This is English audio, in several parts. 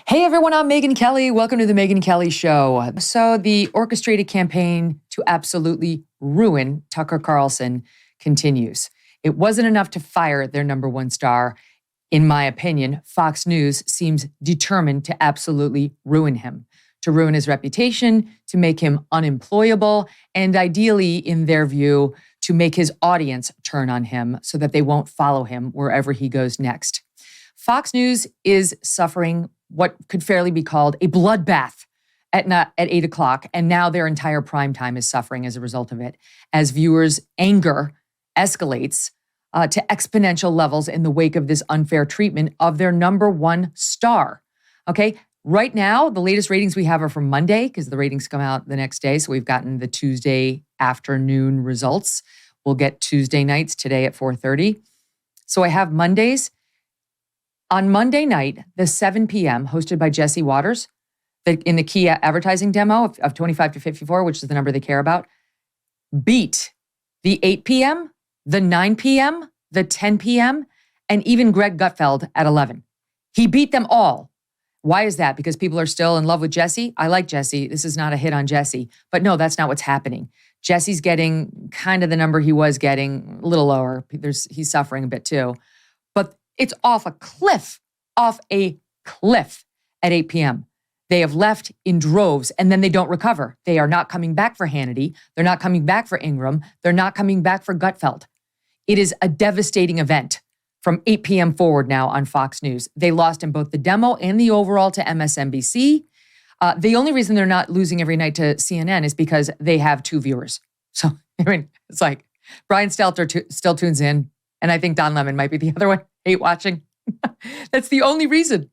Hey everyone, I'm Megyn Kelly. Welcome to the Megyn Kelly Show. So the orchestrated campaign to absolutely ruin Tucker Carlson continues. It wasn't enough to fire their number one star. In my opinion, Fox News seems determined to absolutely ruin him, to ruin his reputation, to make him unemployable, and ideally, in their view, to make his audience turn on him so that they won't follow him wherever he goes next. Fox News is suffering what could fairly be called a bloodbath at 8 o'clock, and now their entire prime time is suffering as a result of it, as viewers' anger escalates to exponential levels in the wake of this unfair treatment of their number one star. Okay, right now, the latest ratings we have are from Monday, because the ratings come out the next day, so we've gotten the Tuesday afternoon results. We'll get Tuesday nights today at 4:30. So I have Mondays. On Monday night, the 7 p.m., hosted by Jesse Waters, in the key advertising demo of 25 to 54, which is the number they care about, beat the 8 p.m., the 9 p.m., the 10 p.m., and even Greg Gutfeld at 11. He beat them all. Why is that? Because people are still in love with Jesse? I like Jesse. This is not a hit on Jesse. But no, that's not what's happening. Jesse's getting kind of the number he was getting, a little lower. He's suffering a bit too. But it's off a cliff at 8 p.m. They have left in droves and then they don't recover. They are not coming back for Hannity. They're not coming back for Ingram. They're not coming back for Gutfeld. It is a devastating event from 8 p.m. forward now on Fox News. They lost in both the demo and the overall to MSNBC. The only reason they're not losing every night to CNN is because they have two viewers. So, I mean, it's like Brian Stelter still tunes in, and I think Don Lemon might be the other one. Hate watching. That's the only reason.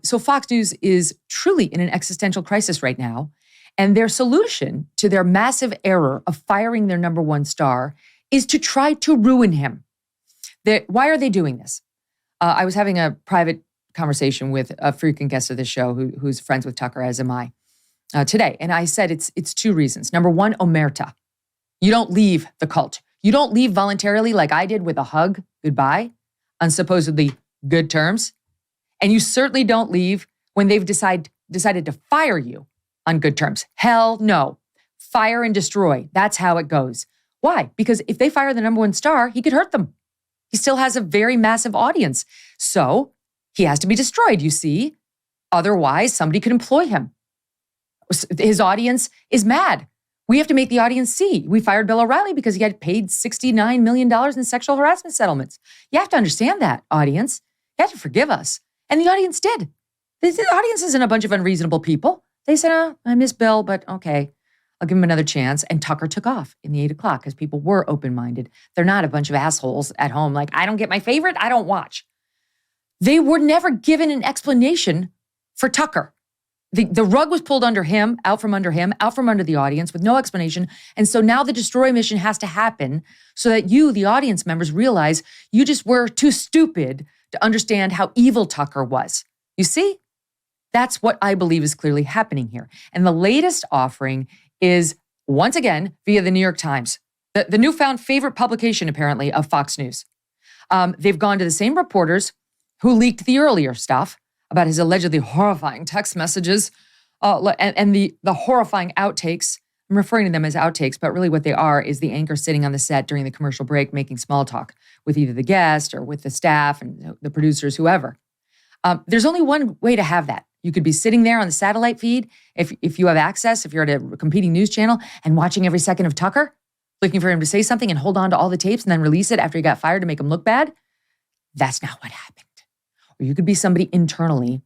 So Fox News is truly in an existential crisis right now. And their solution to their massive error of firing their number one star is to try to ruin him. Why are they doing this? I was having a private conversation with a frequent guest of the show who's friends with Tucker, as am I, today. And I said it's two reasons. Number one, omerta. You don't leave the cult. You don't leave voluntarily like I did with a hug, goodbye, on supposedly good terms. And you certainly don't leave when they've decided to fire you on good terms. Hell no. Fire and destroy. That's how it goes. Why? Because if they fire the number one star, he could hurt them. He still has a very massive audience. So he has to be destroyed, you see. Otherwise, somebody could employ him. His audience is mad. We have to make the audience see. We fired Bill O'Reilly because he had paid $69 million in sexual harassment settlements. You have to understand that, audience. You have to forgive us. And the audience did. The audience isn't a bunch of unreasonable people. They said, I miss Bill, but okay, I'll give him another chance. And Tucker took off in the 8 o'clock because people were open-minded. They're not a bunch of assholes at home like, I don't get my favorite, I don't watch. They were never given an explanation for Tucker. The rug was pulled out from under the audience with no explanation. And so now the destroy mission has to happen so that you, the audience members, realize you just were too stupid to understand how evil Tucker was. You see? That's what I believe is clearly happening here. And the latest offering is, once again, via the New York Times, the newfound favorite publication, apparently, of Fox News. They've gone to the same reporters who leaked the earlier stuff about his allegedly horrifying text messages and the horrifying outtakes. I'm referring to them as outtakes, but really what they are is the anchor sitting on the set during the commercial break making small talk with either the guest or with the staff and the producers, whoever. There's only one way to have that. You could be sitting there on the satellite feed, if you have access, if you're at a competing news channel and watching every second of Tucker, looking for him to say something and hold on to all the tapes and then release it after he got fired to make him look bad. That's not what happened. Or you could be somebody internally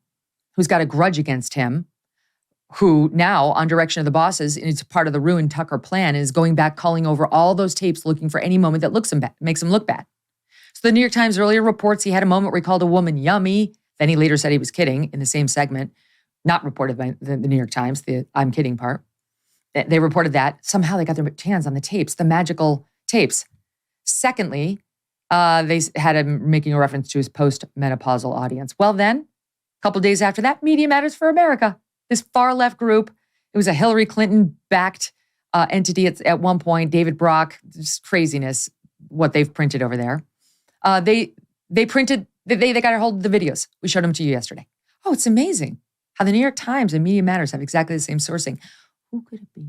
who's got a grudge against him, who now, on direction of the bosses, and it's part of the ruined Tucker plan, is going back, calling over all those tapes, looking for any moment that makes him look bad. So the New York Times earlier reports he had a moment where he called a woman yummy. Then he later said he was kidding in the same segment, not reported by the New York Times, the I'm kidding part. They reported that. Somehow they got their hands on the tapes, the magical tapes. Secondly, they had him making a reference to his post-menopausal audience. Well then, a couple of days after that, Media Matters for America, this far-left group, it was a Hillary Clinton-backed entity at one point, David Brock, just craziness, what they've printed over there. They got a hold of the videos. We showed them to you yesterday. Oh, it's amazing how the New York Times and Media Matters have exactly the same sourcing. Who could it be?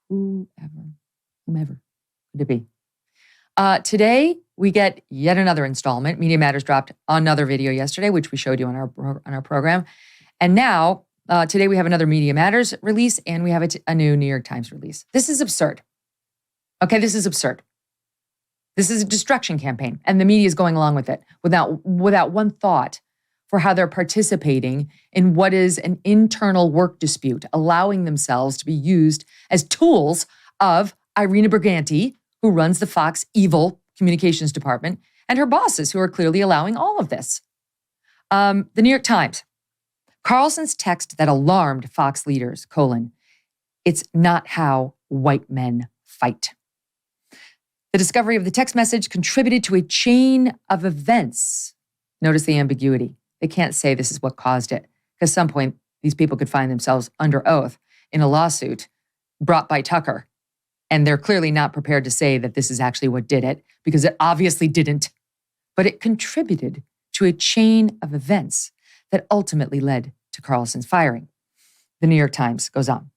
Whomever could it be? Today, we get yet another installment. Media Matters dropped another video yesterday, which we showed you on our program. And now, today we have another Media Matters release, and we have a new New York Times release. This is absurd. Okay, this is absurd. This is a destruction campaign, and the media is going along with it without one thought for how they're participating in what is an internal work dispute, allowing themselves to be used as tools of Irina Briganti, who runs the Fox evil communications department, and her bosses, who are clearly allowing all of this. The New York Times. Carlson's text that alarmed Fox leaders, it's not how white men fight. The discovery of the text message contributed to a chain of events. Notice the ambiguity. They can't say this is what caused it, because at some point, these people could find themselves under oath in a lawsuit brought by Tucker. And they're clearly not prepared to say that this is actually what did it, because it obviously didn't. But it contributed to a chain of events that ultimately led to Carlson's firing. The New York Times goes on.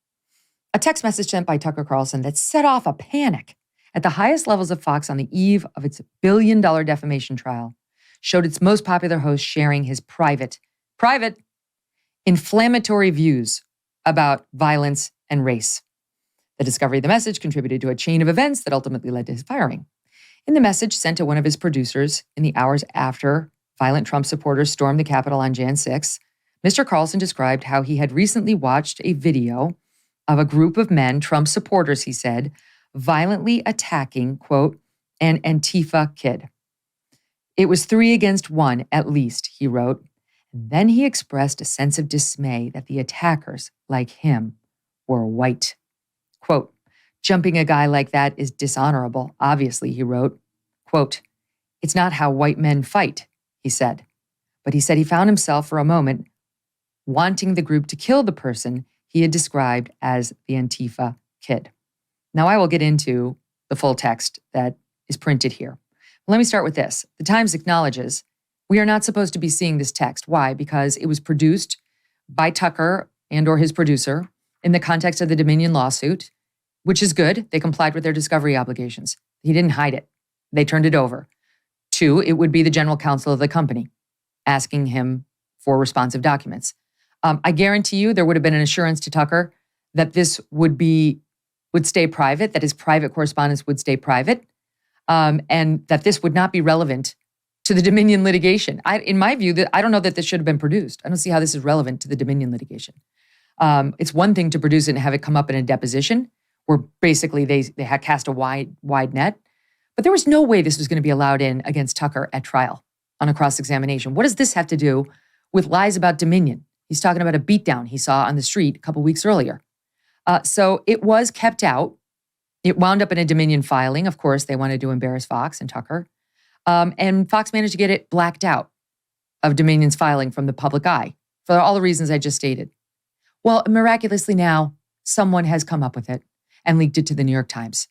A text message sent by Tucker Carlson that set off a panic at the highest levels of Fox on the eve of its billion-dollar defamation trial showed its most popular host sharing his private, inflammatory views about violence and race. The discovery of the message contributed to a chain of events that ultimately led to his firing. In the message sent to one of his producers in the hours after violent Trump supporters stormed the Capitol on Jan 6, Mr. Carlson described how he had recently watched a video of a group of men, Trump supporters, he said, violently attacking, quote, an Antifa kid. It was 3 against 1, at least, he wrote. And then he expressed a sense of dismay that the attackers, like him, were white. Quote, jumping a guy like that is dishonorable, obviously, he wrote. Quote, it's not how white men fight, he said. But he said he found himself for a moment wanting the group to kill the person he had described as the Antifa kid. Now, I will get into the full text that is printed here. Let me start with this. The Times acknowledges we are not supposed to be seeing this text. Why? Because it was produced by Tucker and or his producer in the context of the Dominion lawsuit, which is good. They complied with their discovery obligations. He didn't hide it. They turned it over. 2, it would be the general counsel of the company asking him for responsive documents. I guarantee you there would have been an assurance to Tucker that this would stay private, that his private correspondence would stay private, and that this would not be relevant to the Dominion litigation. In my view, I don't know that this should have been produced. I don't see how this is relevant to the Dominion litigation. It's one thing to produce it and have it come up in a deposition where basically they had cast a wide net, but there was no way this was going to be allowed in against Tucker at trial on a cross-examination. What does this have to do with lies about Dominion? He's talking about a beatdown he saw on the street a couple weeks earlier. So it was kept out. It wound up in a Dominion filing. Of course, they wanted to embarrass Fox and Tucker. And Fox managed to get it blacked out of Dominion's filing from the public eye for all the reasons I just stated. Well, miraculously now, someone has come up with it and leaked it to the New York Times.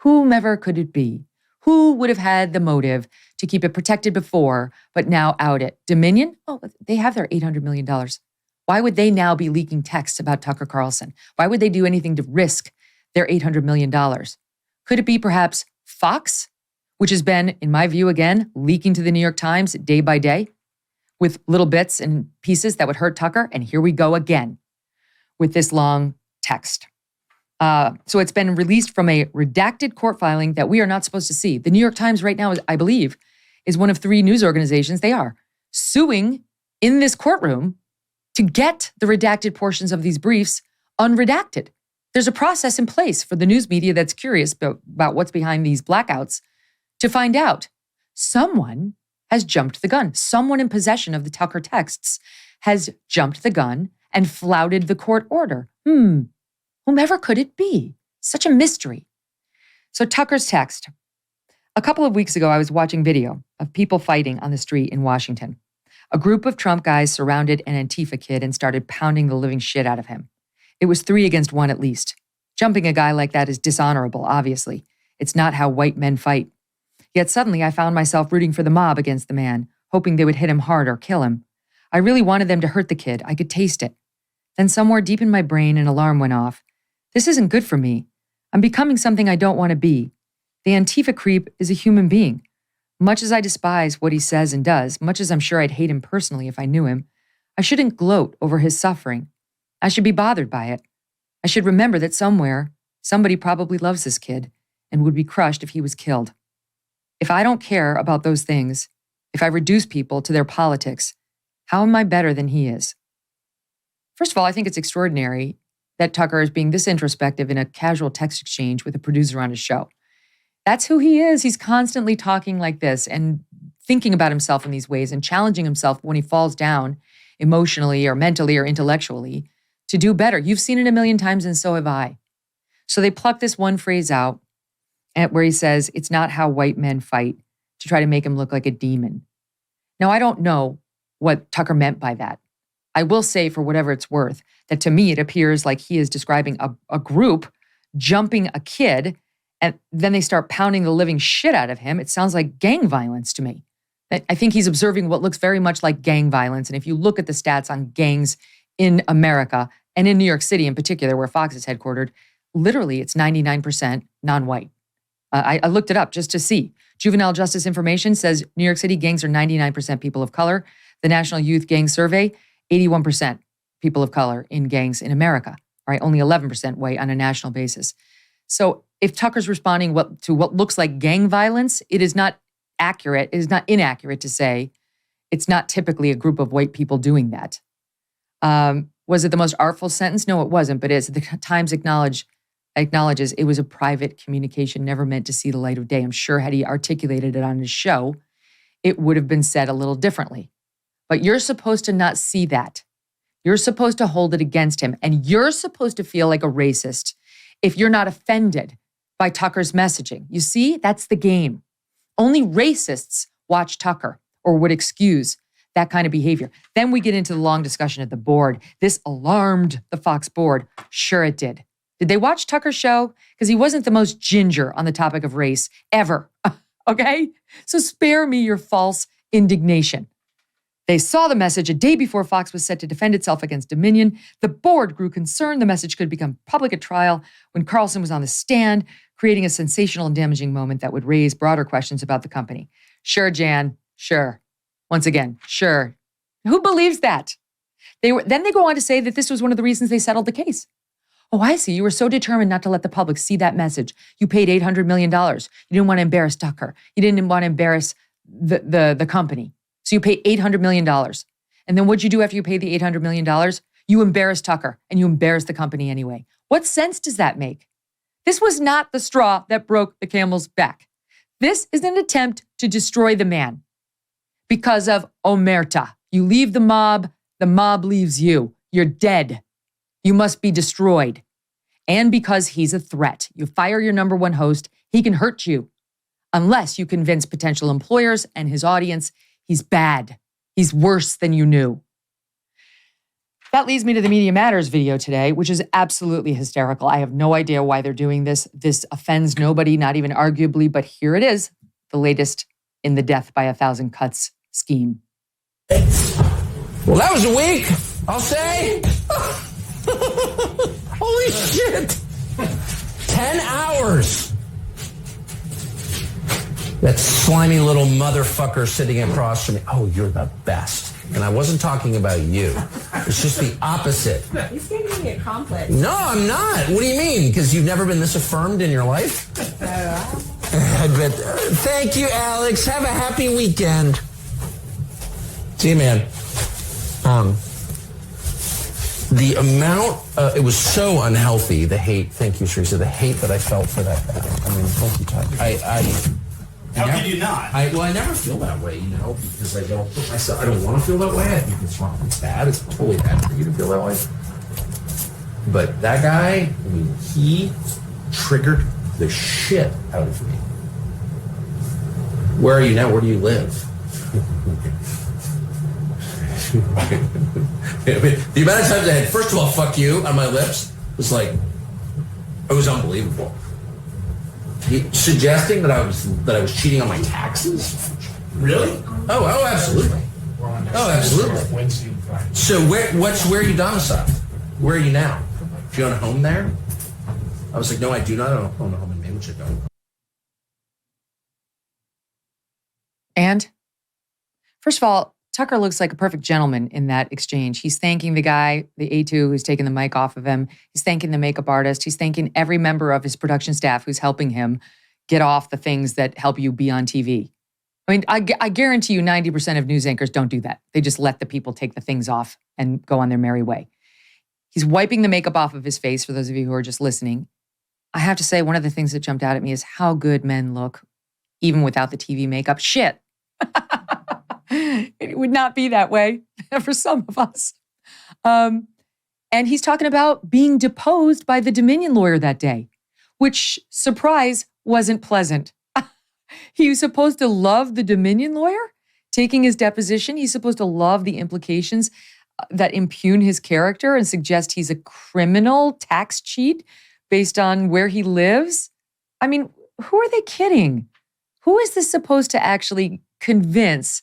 Whomever could it be? Who would have had the motive to keep it protected before, but now out it? Dominion? Oh, they have their $800 million. Why would they now be leaking texts about Tucker Carlson? Why would they do anything to risk their $800 million? Could it be perhaps Fox, which has been, in my view again, leaking to the New York Times day by day with little bits and pieces that would hurt Tucker? And here we go again with this long text. So it's been released from a redacted court filing that we are not supposed to see. The New York Times right now, I believe, is one of 3 news organizations. They are suing in this courtroom to get the redacted portions of these briefs unredacted. There's a process in place for the news media that's curious about what's behind these blackouts to find out. Someone has jumped the gun. Someone in possession of the Tucker texts has jumped the gun and flouted the court order. Whomever could it be? Such a mystery. So Tucker's text. A couple of weeks ago, I was watching video of people fighting on the street in Washington. A group of Trump guys surrounded an Antifa kid and started pounding the living shit out of him. It was 3 against 1 at least. Jumping a guy like that is dishonorable, obviously. It's not how white men fight. Yet suddenly I found myself rooting for the mob against the man, hoping they would hit him hard or kill him. I really wanted them to hurt the kid. I could taste it. Then somewhere deep in my brain, an alarm went off. This isn't good for me. I'm becoming something I don't want to be. The Antifa creep is a human being. Much as I despise what he says and does, much as I'm sure I'd hate him personally if I knew him, I shouldn't gloat over his suffering. I should be bothered by it. I should remember that somewhere, somebody probably loves this kid and would be crushed if he was killed. If I don't care about those things, if I reduce people to their politics, how am I better than he is? First of all, I think it's extraordinary that Tucker is being this introspective in a casual text exchange with a producer on his show. That's who he is. He's constantly talking like this and thinking about himself in these ways and challenging himself when he falls down emotionally or mentally or intellectually to do better. You've seen it a million times and so have I. So they pluck this one phrase out where he says, it's not how white men fight, to try to make him look like a demon. Now, I don't know what Tucker meant by that. I will say, for whatever it's worth, that to me it appears like he is describing a group jumping a kid and then they start pounding the living shit out of him. It sounds like gang violence to me. I think he's observing what looks very much like gang violence. And if you look at the stats on gangs in America and in New York City in particular, where Fox is headquartered, literally it's 99% non-white. I looked it up just to see. Juvenile Justice Information says New York City gangs are 99% people of color. The National Youth Gang Survey, 81% people of color in gangs in America, right? Only 11% white on a national basis. So if Tucker's responding to what looks like gang violence, it is not accurate. It is not inaccurate to say it's not typically a group of white people doing that. Was it the most artful sentence? No, it wasn't. But as the Times acknowledges, it was a private communication, never meant to see the light of day. I'm sure had he articulated it on his show, it would have been said a little differently. But you're supposed to not see that. You're supposed to hold it against him. And you're supposed to feel like a racist if you're not offended by Tucker's messaging. You see, that's the game. Only racists watch Tucker or would excuse that kind of behavior. Then we get into the long discussion at the board. This alarmed the Fox board. Sure it did. Did they watch Tucker's show? Because he wasn't the most ginger on the topic of race ever. Okay? So spare me your false indignation. They saw the message a day before Fox was set to defend itself against Dominion. The board grew concerned the message could become public at trial when Carlson was on the stand, creating a sensational and damaging moment that would raise broader questions about the company. Sure, Jan. Sure. Once again, sure. Who believes that? Then they go on to say that this was one of the reasons they settled the case. Oh, I see. You were so determined not to let the public see that message. You paid $800 million. You didn't want to embarrass Tucker. You didn't want to embarrass the company. So you paid $800 million. And then what'd you do after you paid the $800 million? You embarrassed Tucker and you embarrassed the company anyway. What sense does that make? This was not the straw that broke the camel's back. This is an attempt to destroy the man because of omerta. You leave the mob leaves you. You're dead. You must be destroyed. And because he's a threat. You fire your number one host, he can hurt you. Unless you convince potential employers and his audience he's bad. He's worse than you knew. That leads me to the Media Matters video today, which is absolutely hysterical. I have no idea why they're doing this. This offends nobody, not even arguably, but here it is, the latest in the death by 1,000 cuts scheme. Well, that was a week, I'll say. Holy shit. 10 hours. That slimy little motherfucker sitting across from me. Oh, you're the best. And I wasn't talking about you. It's just the opposite. He's giving me a compliment. No, I'm not. What do you mean? Because you've never been this affirmed in your life? I bet. Thank you, Alex. Have a happy weekend. See you, man. The amount, it was so unhealthy, the hate. Thank you, Teresa. The hate that I felt for that guy. I mean, thank you, Tucker. How could you not? I never feel that way, because I don't put myself, I don't want to feel that way. I think it's wrong. It's bad. It's totally bad for you to feel that way. But that guy, I mean, he triggered the shit out of me. Where are you now? Where do you live? The amount of times I had, first of all, fuck you on my lips was like, it was unbelievable. Suggesting that I was cheating on my taxes? Really? Oh, absolutely. Oh, absolutely. Wednesday and Friday. So where are you domiciled? Where are you now? Do you own a home there? I was like, no, I do not own a home in Maine, which I don't. And first of all, Tucker looks like a perfect gentleman in that exchange. He's thanking the guy, the A2, who's taking the mic off of him. He's thanking the makeup artist. He's thanking every member of his production staff who's helping him get off the things that help you be on TV. I mean, I guarantee you 90% of news anchors don't do that. They just let the people take the things off and go on their merry way. He's wiping the makeup off of his face, for those of you who are just listening. I have to say, one of the things that jumped out at me is how good men look, even without the TV makeup. Shit. It would not be that way for some of us. And he's talking about being deposed by the Dominion lawyer that day, which, surprise, wasn't pleasant. He was supposed to love the Dominion lawyer taking his deposition. He's supposed to love the implications that impugn his character and suggest he's a criminal tax cheat based on where he lives. I mean, who are they kidding? Who is this supposed to actually convince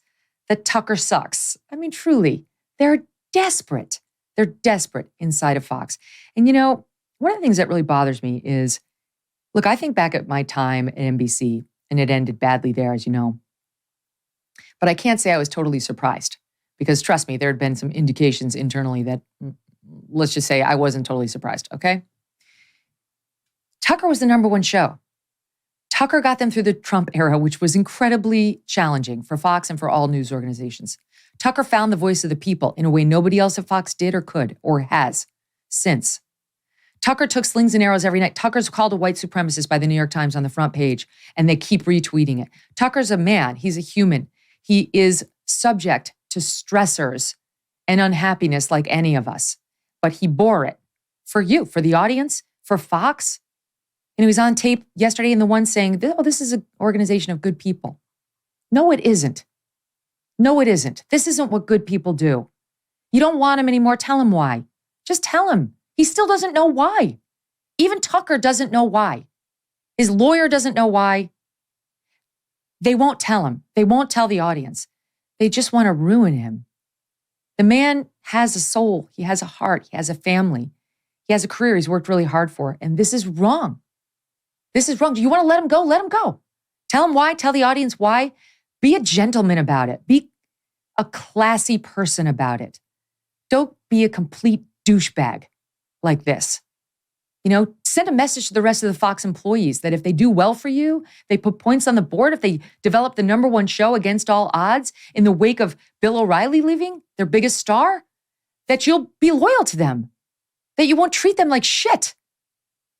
that Tucker sucks? I mean, truly, they're desperate. They're desperate inside of Fox. And you know, one of the things that really bothers me is, look, I think back at my time at NBC, and it ended badly there, as you know. But I can't say I was totally surprised because, trust me, there had been some indications internally that, let's just say, I wasn't totally surprised, okay? Tucker was the number one show. Tucker got them through the Trump era, which was incredibly challenging for Fox and for all news organizations. Tucker found the voice of the people in a way nobody else at Fox did or could or has since. Tucker took slings and arrows every night. Tucker's called a white supremacist by the New York Times on the front page, and they keep retweeting it. Tucker's a man. He's a human. He is subject to stressors and unhappiness like any of us. But he bore it for you, for the audience, for Fox. And he was on tape yesterday in the one saying, oh, this is an organization of good people. No, it isn't. No, it isn't. This isn't what good people do. You don't want him anymore. Tell him why. Just tell him. He still doesn't know why. Even Tucker doesn't know why. His lawyer doesn't know why. They won't tell him. They won't tell the audience. They just want to ruin him. The man has a soul. He has a heart. He has a family. He has a career he's worked really hard for. And this is wrong. This is wrong. Do you want to let him go? Let him go. Tell him why. Tell the audience why. Be a gentleman about it. Be a classy person about it. Don't be a complete douchebag like this. You know, send a message to the rest of the Fox employees that if they do well for you, they put points on the board, if they develop the number one show against all odds in the wake of Bill O'Reilly leaving, their biggest star, that you'll be loyal to them, that you won't treat them like shit.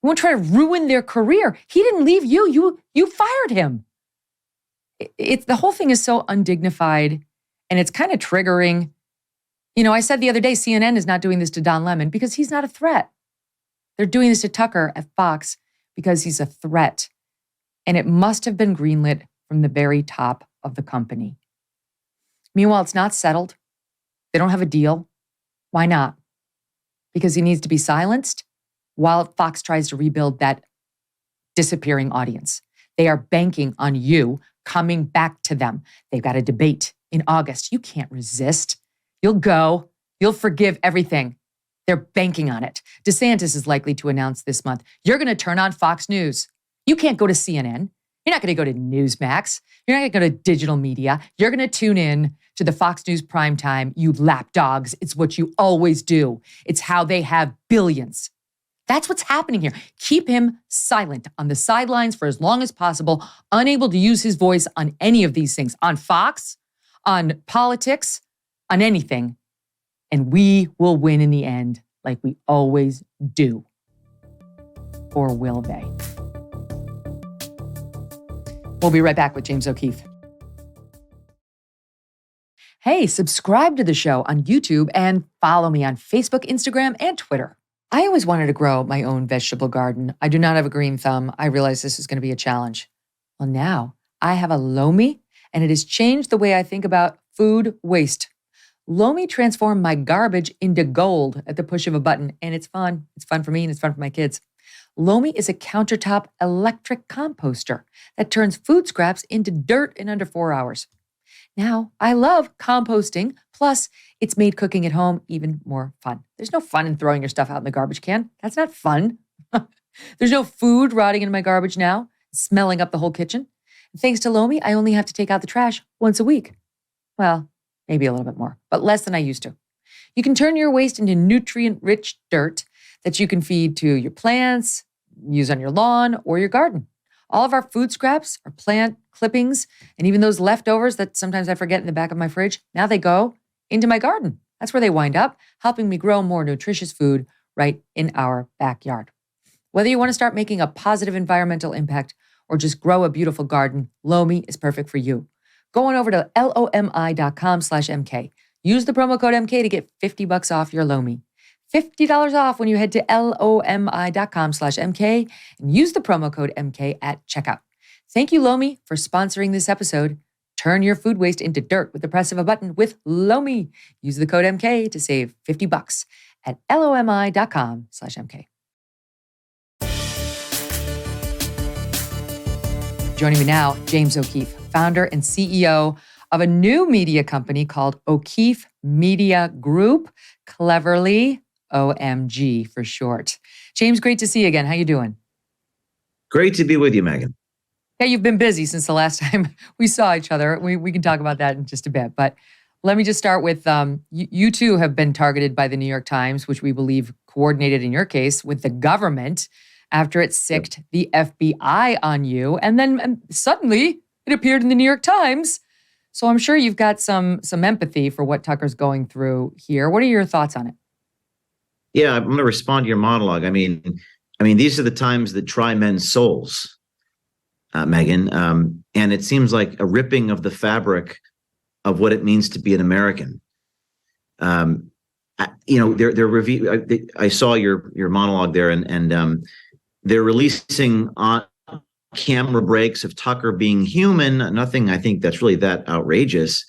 You won't try to ruin their career. He didn't leave you. You fired him. It's the whole thing is so undignified and it's kind of triggering. You know, I said the other day, CNN is not doing this to Don Lemon because he's not a threat. They're doing this to Tucker at Fox because he's a threat. And it must have been greenlit from the very top of the company. Meanwhile, it's not settled. They don't have a deal. Why not? Because he needs to be silenced while Fox tries to rebuild that disappearing audience. They are banking on you coming back to them. They've got a debate in August. You can't resist. You'll go. You'll forgive everything. They're banking on it. DeSantis is likely to announce this month, you're going to turn on Fox News. You can't go to CNN. You're not going to go to Newsmax. You're not going to go to digital media. You're going to tune in to the Fox News primetime, you lapdogs. It's what you always do. It's how they have billions. That's what's happening here. Keep him silent on the sidelines for as long as possible, unable to use his voice on any of these things, on Fox, on politics, on anything. And we will win in the end, like we always do. Or will they? We'll be right back with James O'Keefe. Hey, subscribe to the show on YouTube and follow me on Facebook, Instagram, and Twitter. I always wanted to grow my own vegetable garden. I do not have a green thumb. I realized this is going to be a challenge. Well, now I have a Lomi, and it has changed the way I think about food waste. Lomi transformed my garbage into gold at the push of a button, and it's fun. It's fun for me, and it's fun for my kids. Lomi is a countertop electric composter that turns food scraps into dirt in under 4 hours. Now, I love composting. Plus, it's made cooking at home even more fun. There's no fun in throwing your stuff out in the garbage can. That's not fun. There's no food rotting in my garbage now, smelling up the whole kitchen. And thanks to Lomi, I only have to take out the trash once a week. Well, maybe a little bit more, but less than I used to. You can turn your waste into nutrient-rich dirt that you can feed to your plants, use on your lawn, or your garden. All of our food scraps, our plant clippings, and even those leftovers that sometimes I forget in the back of my fridge, now they go into my garden. That's where they wind up, helping me grow more nutritious food right in our backyard. Whether you want to start making a positive environmental impact or just grow a beautiful garden, Lomi is perfect for you. Go on over to lomi.com/MK. Use the promo code MK to get $50 off your Lomi. $50 off when you head to lomi.com/MK and use the promo code MK at checkout. Thank you, Lomi, for sponsoring this episode. Turn your food waste into dirt with the press of a button with Lomi. Use the code MK to save $50 at lomi.com/MK. Joining me now, James O'Keefe, founder and CEO of a new media company called O'Keefe Media Group, cleverly OMG for short. James, great to see you again. How you doing? Great to be with you, Megyn. Yeah, you've been busy since the last time we saw each other. We can talk about that in just a bit. But let me just start with, you too have been targeted by the New York Times, which we believe coordinated in your case with the government after it sicked the FBI on you. And then suddenly it appeared in the New York Times. So I'm sure you've got some empathy for what Tucker's going through here. What are your thoughts on it? Yeah, I'm going to respond to your monologue. I mean, these are the times that try men's souls, Megyn. And it seems like a ripping of the fabric of what it means to be an American. They're review. I saw your monologue there, and they're releasing on camera breaks of Tucker being human. Nothing, I think, that's really that outrageous.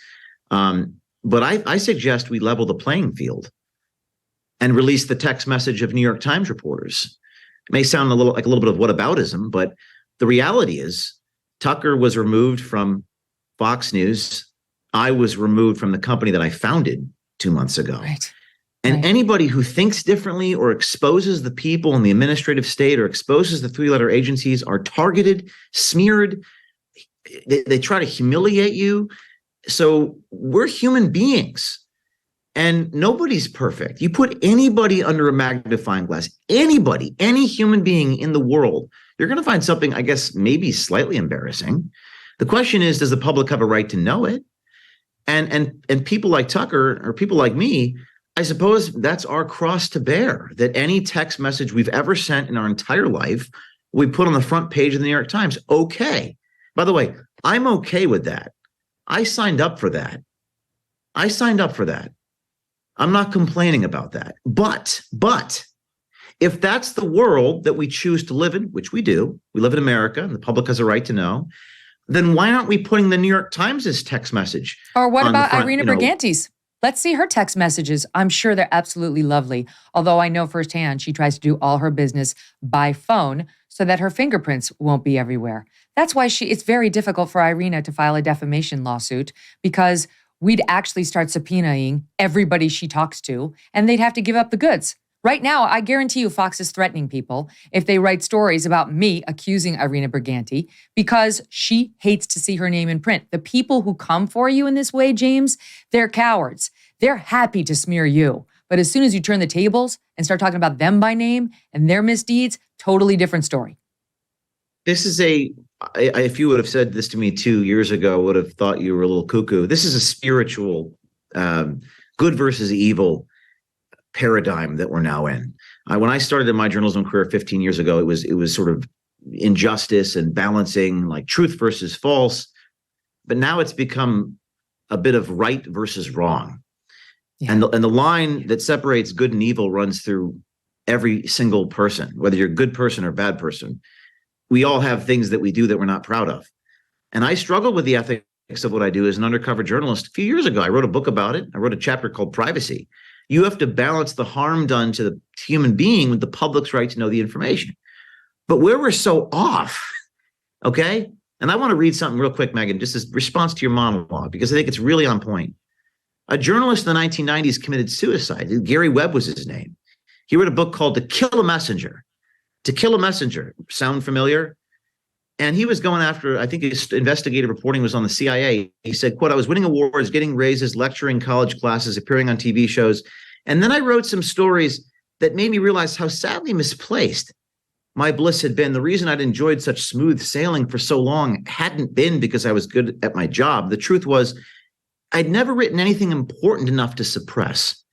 But I suggest we level the playing field and release the text message of New York Times reporters. It may sound a little bit of whataboutism, but the reality is Tucker was removed from Fox News. I was removed from the company that I founded 2 months ago. Right. And anybody who thinks differently or exposes the people in the administrative state or exposes the three-letter agencies are targeted, smeared. They try to humiliate you. So we're human beings. And nobody's perfect. You put anybody under a magnifying glass, anybody, any human being in the world, you're going to find something, I guess, maybe slightly embarrassing. The question is, does the public have a right to know it? And people like Tucker or people like me, I suppose that's our cross to bear, that any text message we've ever sent in our entire life, we put on the front page of the New York Times. Okay. By the way, I'm okay with that. I signed up for that. I'm not complaining about that. But if that's the world that we choose to live in, which we do, we live in America and the public has a right to know, then why aren't we putting the New York Times' text message? Or what about Irina Briganti's? Let's see her text messages. I'm sure they're absolutely lovely. Although I know firsthand she tries to do all her business by phone so that her fingerprints won't be everywhere. That's why it's very difficult for Irina to file a defamation lawsuit, because we'd actually start subpoenaing everybody she talks to, and they'd have to give up the goods. Right now, I guarantee you Fox is threatening people if they write stories about me accusing Irina Briganti, because she hates to see her name in print. The people who come for you in this way, James, they're cowards. They're happy to smear you. But as soon as you turn the tables and start talking about them by name and their misdeeds, totally different story. This is if you would have said this to me 2 years ago, I would have thought you were a little cuckoo. This is a spiritual good versus evil paradigm that we're now in. When I started in my journalism career 15 years ago, it was sort of injustice and balancing, like truth versus false. But now it's become a bit of right versus wrong. Yeah. And the line that separates good and evil runs through every single person, whether you're a good person or bad person. We all have things that we do that we're not proud of. And I struggled with the ethics of what I do as an undercover journalist. A few years ago, I wrote a book about it. I wrote a chapter called Privacy. You have to balance the harm done to the human being with the public's right to know the information. But where we're so off, okay? And I want to read something real quick, Megyn, just as response to your monologue, because I think it's really on point. A journalist in the 1990s committed suicide. Gary Webb was his name. He wrote a book called To Kill a Messenger. To Kill a Messenger. Sound familiar? And he was going after, I think his investigative reporting was on the CIA. He said, quote, I was winning awards, getting raises, lecturing college classes, appearing on TV shows. And then I wrote some stories that made me realize how sadly misplaced my bliss had been. The reason I'd enjoyed such smooth sailing for so long hadn't been because I was good at my job. The truth was, I'd never written anything important enough to suppress.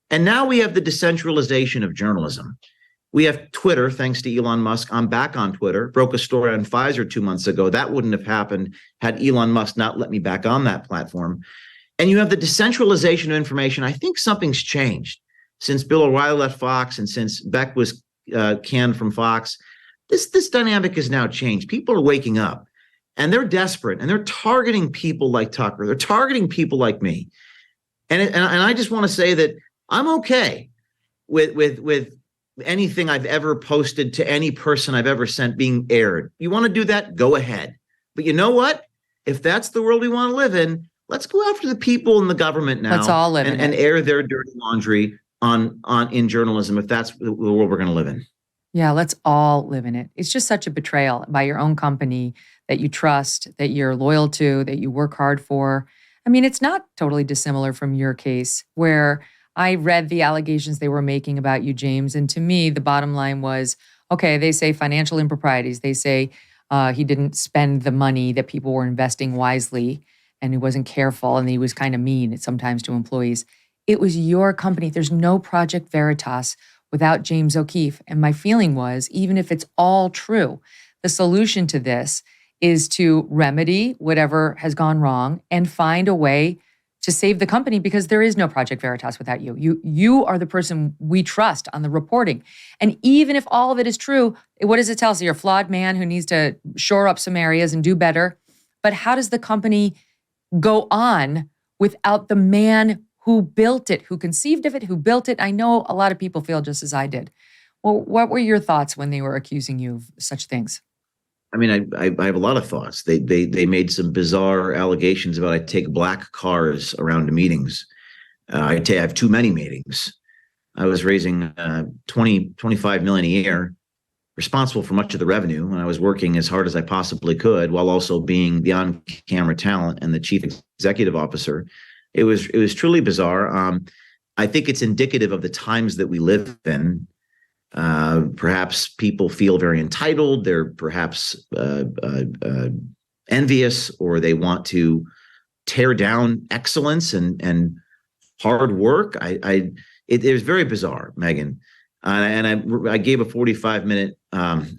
And now we have the decentralization of journalism. We have Twitter, thanks to Elon Musk. I'm back on Twitter. Broke a story on Pfizer 2 months ago. That wouldn't have happened had Elon Musk not let me back on that platform. And you have the decentralization of information. I think something's changed since Bill O'Reilly left Fox and since Beck was canned from Fox. This dynamic has now changed. People are waking up and they're desperate and they're targeting people like Tucker. They're targeting people like me. And I just want to say that I'm okay with anything I've ever posted to any person I've ever sent being aired. You want to do that? Go ahead. But you know what? If that's the world we want to live in, let's go after the people in the government now. Let's all live and air their dirty laundry in journalism, if that's the world we're going to live in. Yeah, let's all live in it. It's just such a betrayal by your own company that you trust, that you're loyal to, that you work hard for. I mean, it's not totally dissimilar from your case where I read the allegations they were making about you, James. And to me, the bottom line was, okay, they say financial improprieties. They say he didn't spend the money that people were investing wisely and he wasn't careful and he was kind of mean sometimes to employees. It was your company. There's no Project Veritas without James O'Keefe. And my feeling was, even if it's all true, the solution to this is to remedy whatever has gone wrong and find a way to save the company, because there is no Project Veritas without you. You are the person we trust on the reporting. And even if all of it is true, what does it tell us? You're a flawed man who needs to shore up some areas and do better. But how does the company go on without the man who built it, who conceived of it, who built it? I know a lot of people feel just as I did. Well, what were your thoughts when they were accusing you of such things? I mean, I have a lot of thoughts. They made some bizarre allegations about I take black cars around to meetings. I have too many meetings. I was raising 25 million a year, responsible for much of the revenue, and I was working as hard as I possibly could while also being the on-camera talent and the chief executive officer. It was truly bizarre. I think it's indicative of the times that we live in. Perhaps people feel very entitled. They're perhaps envious, or they want to tear down excellence and hard work. It was very bizarre, Megyn. And I gave a 45-minute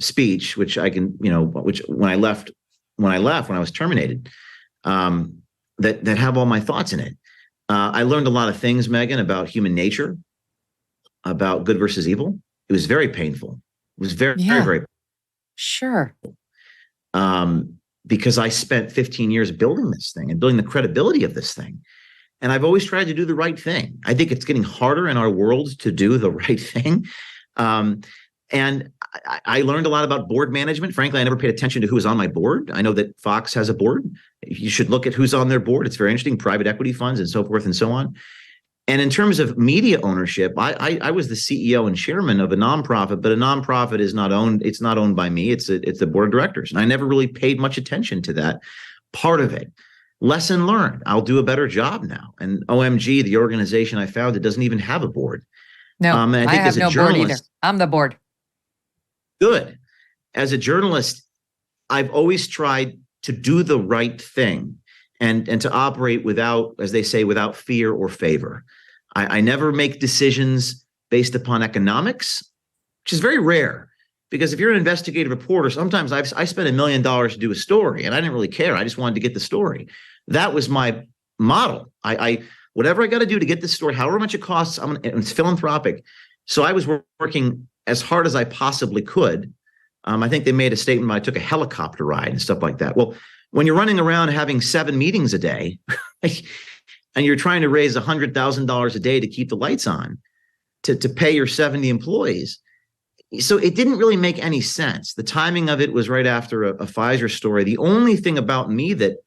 speech, which I can, which when I was terminated, that have all my thoughts in it. I learned a lot of things, Megyn, about human nature, about good versus evil. It was very painful. It was very, very sure. Because I spent 15 years building this thing and building the credibility of this thing. And I've always tried to do the right thing. I think it's getting harder in our world to do the right thing. And I learned a lot about board management. Frankly, I never paid attention to who was on my board. I know that Fox has a board. You should look at who's on their board. It's very interesting, private equity funds and so forth and so on. And in terms of media ownership, I was the CEO and chairman of a nonprofit, but a nonprofit is not owned. It's not owned by me. It's the board of directors. And I never really paid much attention to that part of it. Lesson learned. I'll do a better job now. And OMG, the organization I founded, doesn't even have a board. No, I have no board either. I'm the board. Good. As a journalist, I've always tried to do the right thing. And to operate without, as they say, without fear or favor. I never make decisions based upon economics, which is very rare. Because if you're an investigative reporter, sometimes I spent $1 million to do a story, and I didn't really care. I just wanted to get the story. That was my model. I whatever I got to do to get this story, however much it costs, it's philanthropic. So I was working as hard as I possibly could. I think they made a statement. I took a helicopter ride and stuff like that. Well, when you're running around having 7 meetings a day and you're trying to raise $100,000 a day to keep the lights on, to pay your 70 employees, So it didn't really make any sense. The timing of it was right after a Pfizer story. The only thing about me that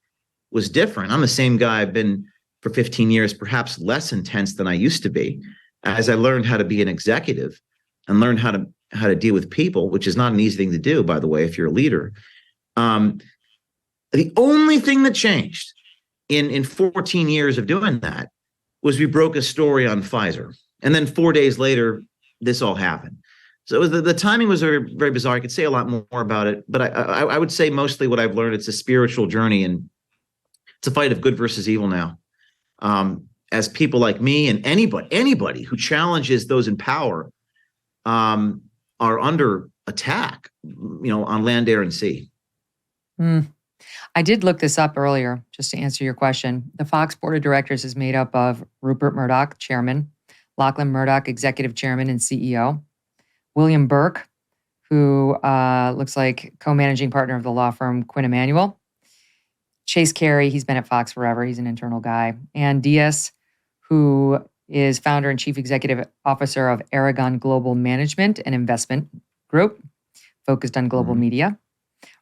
was different, I'm the same guy I've been for 15 years, perhaps less intense than I used to be, as I learned how to be an executive and learned how to deal with people, which is not an easy thing to do, by the way, if you're a leader. The only thing that changed in 14 years of doing that was we broke a story on Pfizer. And then 4 days later, this all happened. So it was the timing was very, very bizarre. I could say a lot more about it, but I would say mostly what I've learned, it's a spiritual journey, and it's a fight of good versus evil now. As people like me and anybody who challenges those in power are under attack, on land, air, and sea. I did look this up earlier, just to answer your question. The Fox board of directors is made up of Rupert Murdoch, chairman, Lachlan Murdoch, executive chairman and CEO, William Burke, who looks like co-managing partner of the law firm Quinn Emanuel, Chase Carey, he's been at Fox forever, he's an internal guy, and Diaz, who is founder and chief executive officer of Aragon Global Management and Investment Group, focused on global media.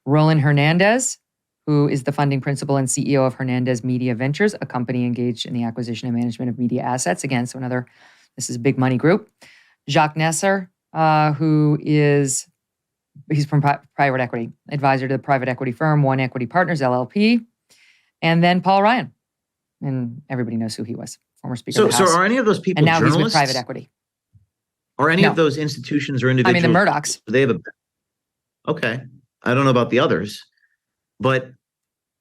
Roland Hernandez, who is the funding principal and CEO of Hernandez Media Ventures, a company engaged in the acquisition and management of media assets. Again, so this is a big money group. Jacques Nesser, he's from private equity, advisor to the private equity firm One Equity Partners, LLP. And then Paul Ryan, and everybody knows who he was, former Speaker of the House. So are any of those people and now journalists? He's with private equity. Or any of those institutions or individuals? I mean, the Murdochs. Okay. I don't know about the others, but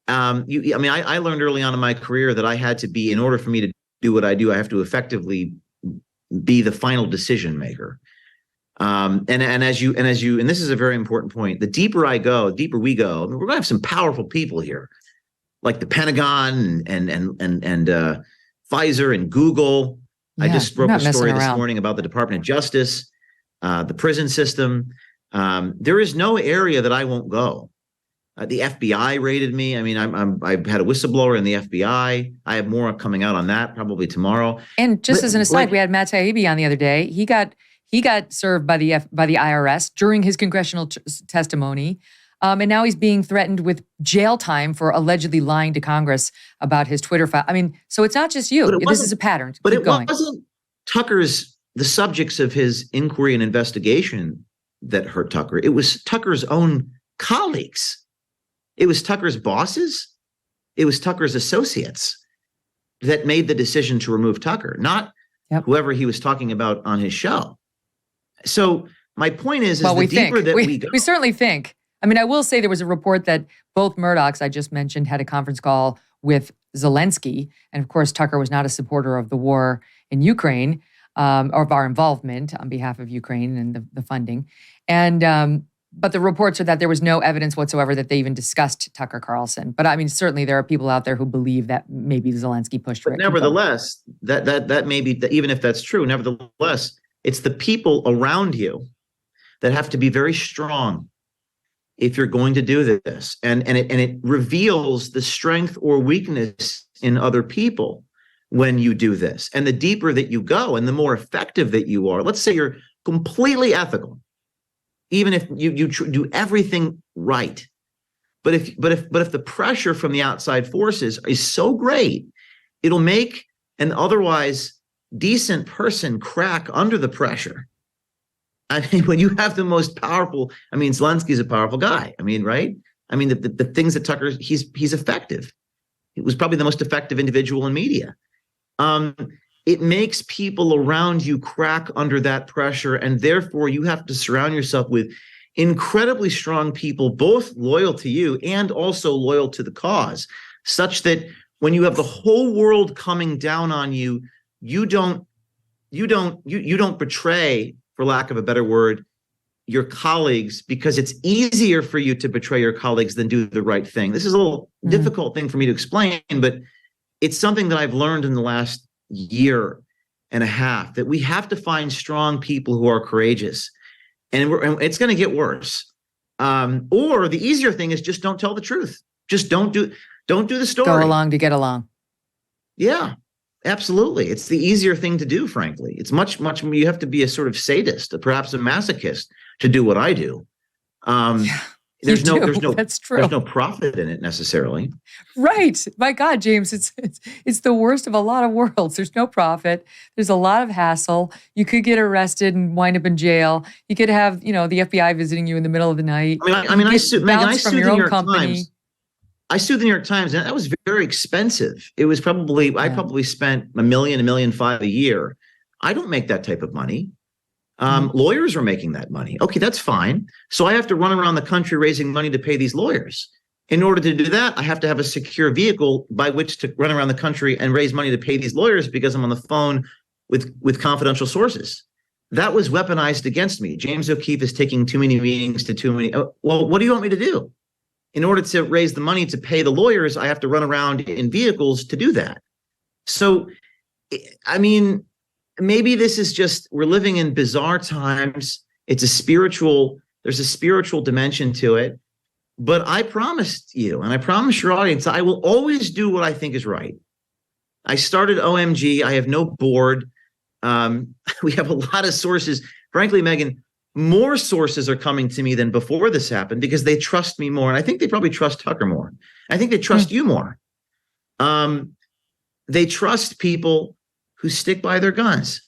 I learned early on in my career that I had to be, in order for me to do what I do, I have to effectively be the final decision maker. And this is a very important point. The deeper we go, we're going to have some powerful people here, like the Pentagon and Pfizer and Google. Yeah, I just broke a story this morning about the Department of Justice, the prison system. There is no area that I won't go. The FBI raided me. I mean, I've had a whistleblower in the FBI. I have more coming out on that probably tomorrow. And just as an aside, we had Matt Taibbi on the other day. He got served by the IRS during his congressional testimony. And now he's being threatened with jail time for allegedly lying to Congress about his Twitter file. I mean, so it's not just you. This is a pattern. But it wasn't the subjects of his inquiry and investigation that hurt Tucker. It was Tucker's own colleagues. It was Tucker's bosses. It was Tucker's associates that made the decision to remove Tucker, not whoever he was talking about on his show. So my point is the deeper that we go. We certainly think. I mean, I will say there was a report that both Murdochs I just mentioned had a conference call with Zelensky. And of course, Tucker was not a supporter of the war in Ukraine, or of our involvement on behalf of Ukraine and the funding. And but the reports are that there was no evidence whatsoever that they even discussed Tucker Carlson. But I mean, certainly there are people out there who believe that maybe Zelensky pushed for it. Nevertheless, that may be, even if that's true, nevertheless, it's the people around you that have to be very strong if you're going to do this. And it reveals the strength or weakness in other people when you do this. And the deeper that you go and the more effective that you are, let's say you're completely ethical, even if you do everything right. But if the pressure from the outside forces is so great, it'll make an otherwise decent person crack under the pressure. I mean, when you have the most powerful, I mean, Zelensky's a powerful guy. I mean, right? I mean, the things that Tucker, he's effective. He was probably the most effective individual in media. It makes people around you crack under that pressure, and therefore you have to surround yourself with incredibly strong people, both loyal to you and also loyal to the cause, such that when you have the whole world coming down on you, you don't betray, for lack of a better word, your colleagues, because it's easier for you to betray your colleagues than do the right thing. This is a little difficult thing for me to explain, but it's something that I've learned in the last year and a half, that we have to find strong people who are courageous, and it's going to get worse. Or the easier thing is just don't tell the truth. Just don't do the story. Go along to get along. Yeah, absolutely. It's the easier thing to do, frankly. It's much, you have to be a sort of sadist, perhaps a masochist, to do what I do. Yeah, There's you no, do. That's true. there's no profit in it necessarily. Right. My God, James, it's the worst of a lot of worlds. There's no profit. There's a lot of hassle. You could get arrested and wind up in jail. You could have, the FBI visiting you in the middle of the night. I sued Megyn. I sued the New York Times. I sued the New York Times, and that was very expensive. It was probably I probably spent $1 million, $1.5 million a year. I don't make that type of money. Lawyers are making that money. Okay, that's fine. So I have to run around the country raising money to pay these lawyers. In order to do that, I have to have a secure vehicle by which to run around the country and raise money to pay these lawyers because I'm on the phone with confidential sources. That was weaponized against me. James O'Keefe is taking too many meetings to too many. Well, what do you want me to do? In order to raise the money to pay the lawyers, I have to run around in vehicles to do that. So, I mean, maybe this is just, we're living in bizarre times. There's a spiritual dimension to it. But I promised you, and I promise your audience, I will always do what I think is right. I started OMG. I have no board. We have a lot of sources. Frankly, Megyn, more sources are coming to me than before this happened because they trust me more. And I think they probably trust Tucker more. I think they trust you more. They trust people who stick by their guns.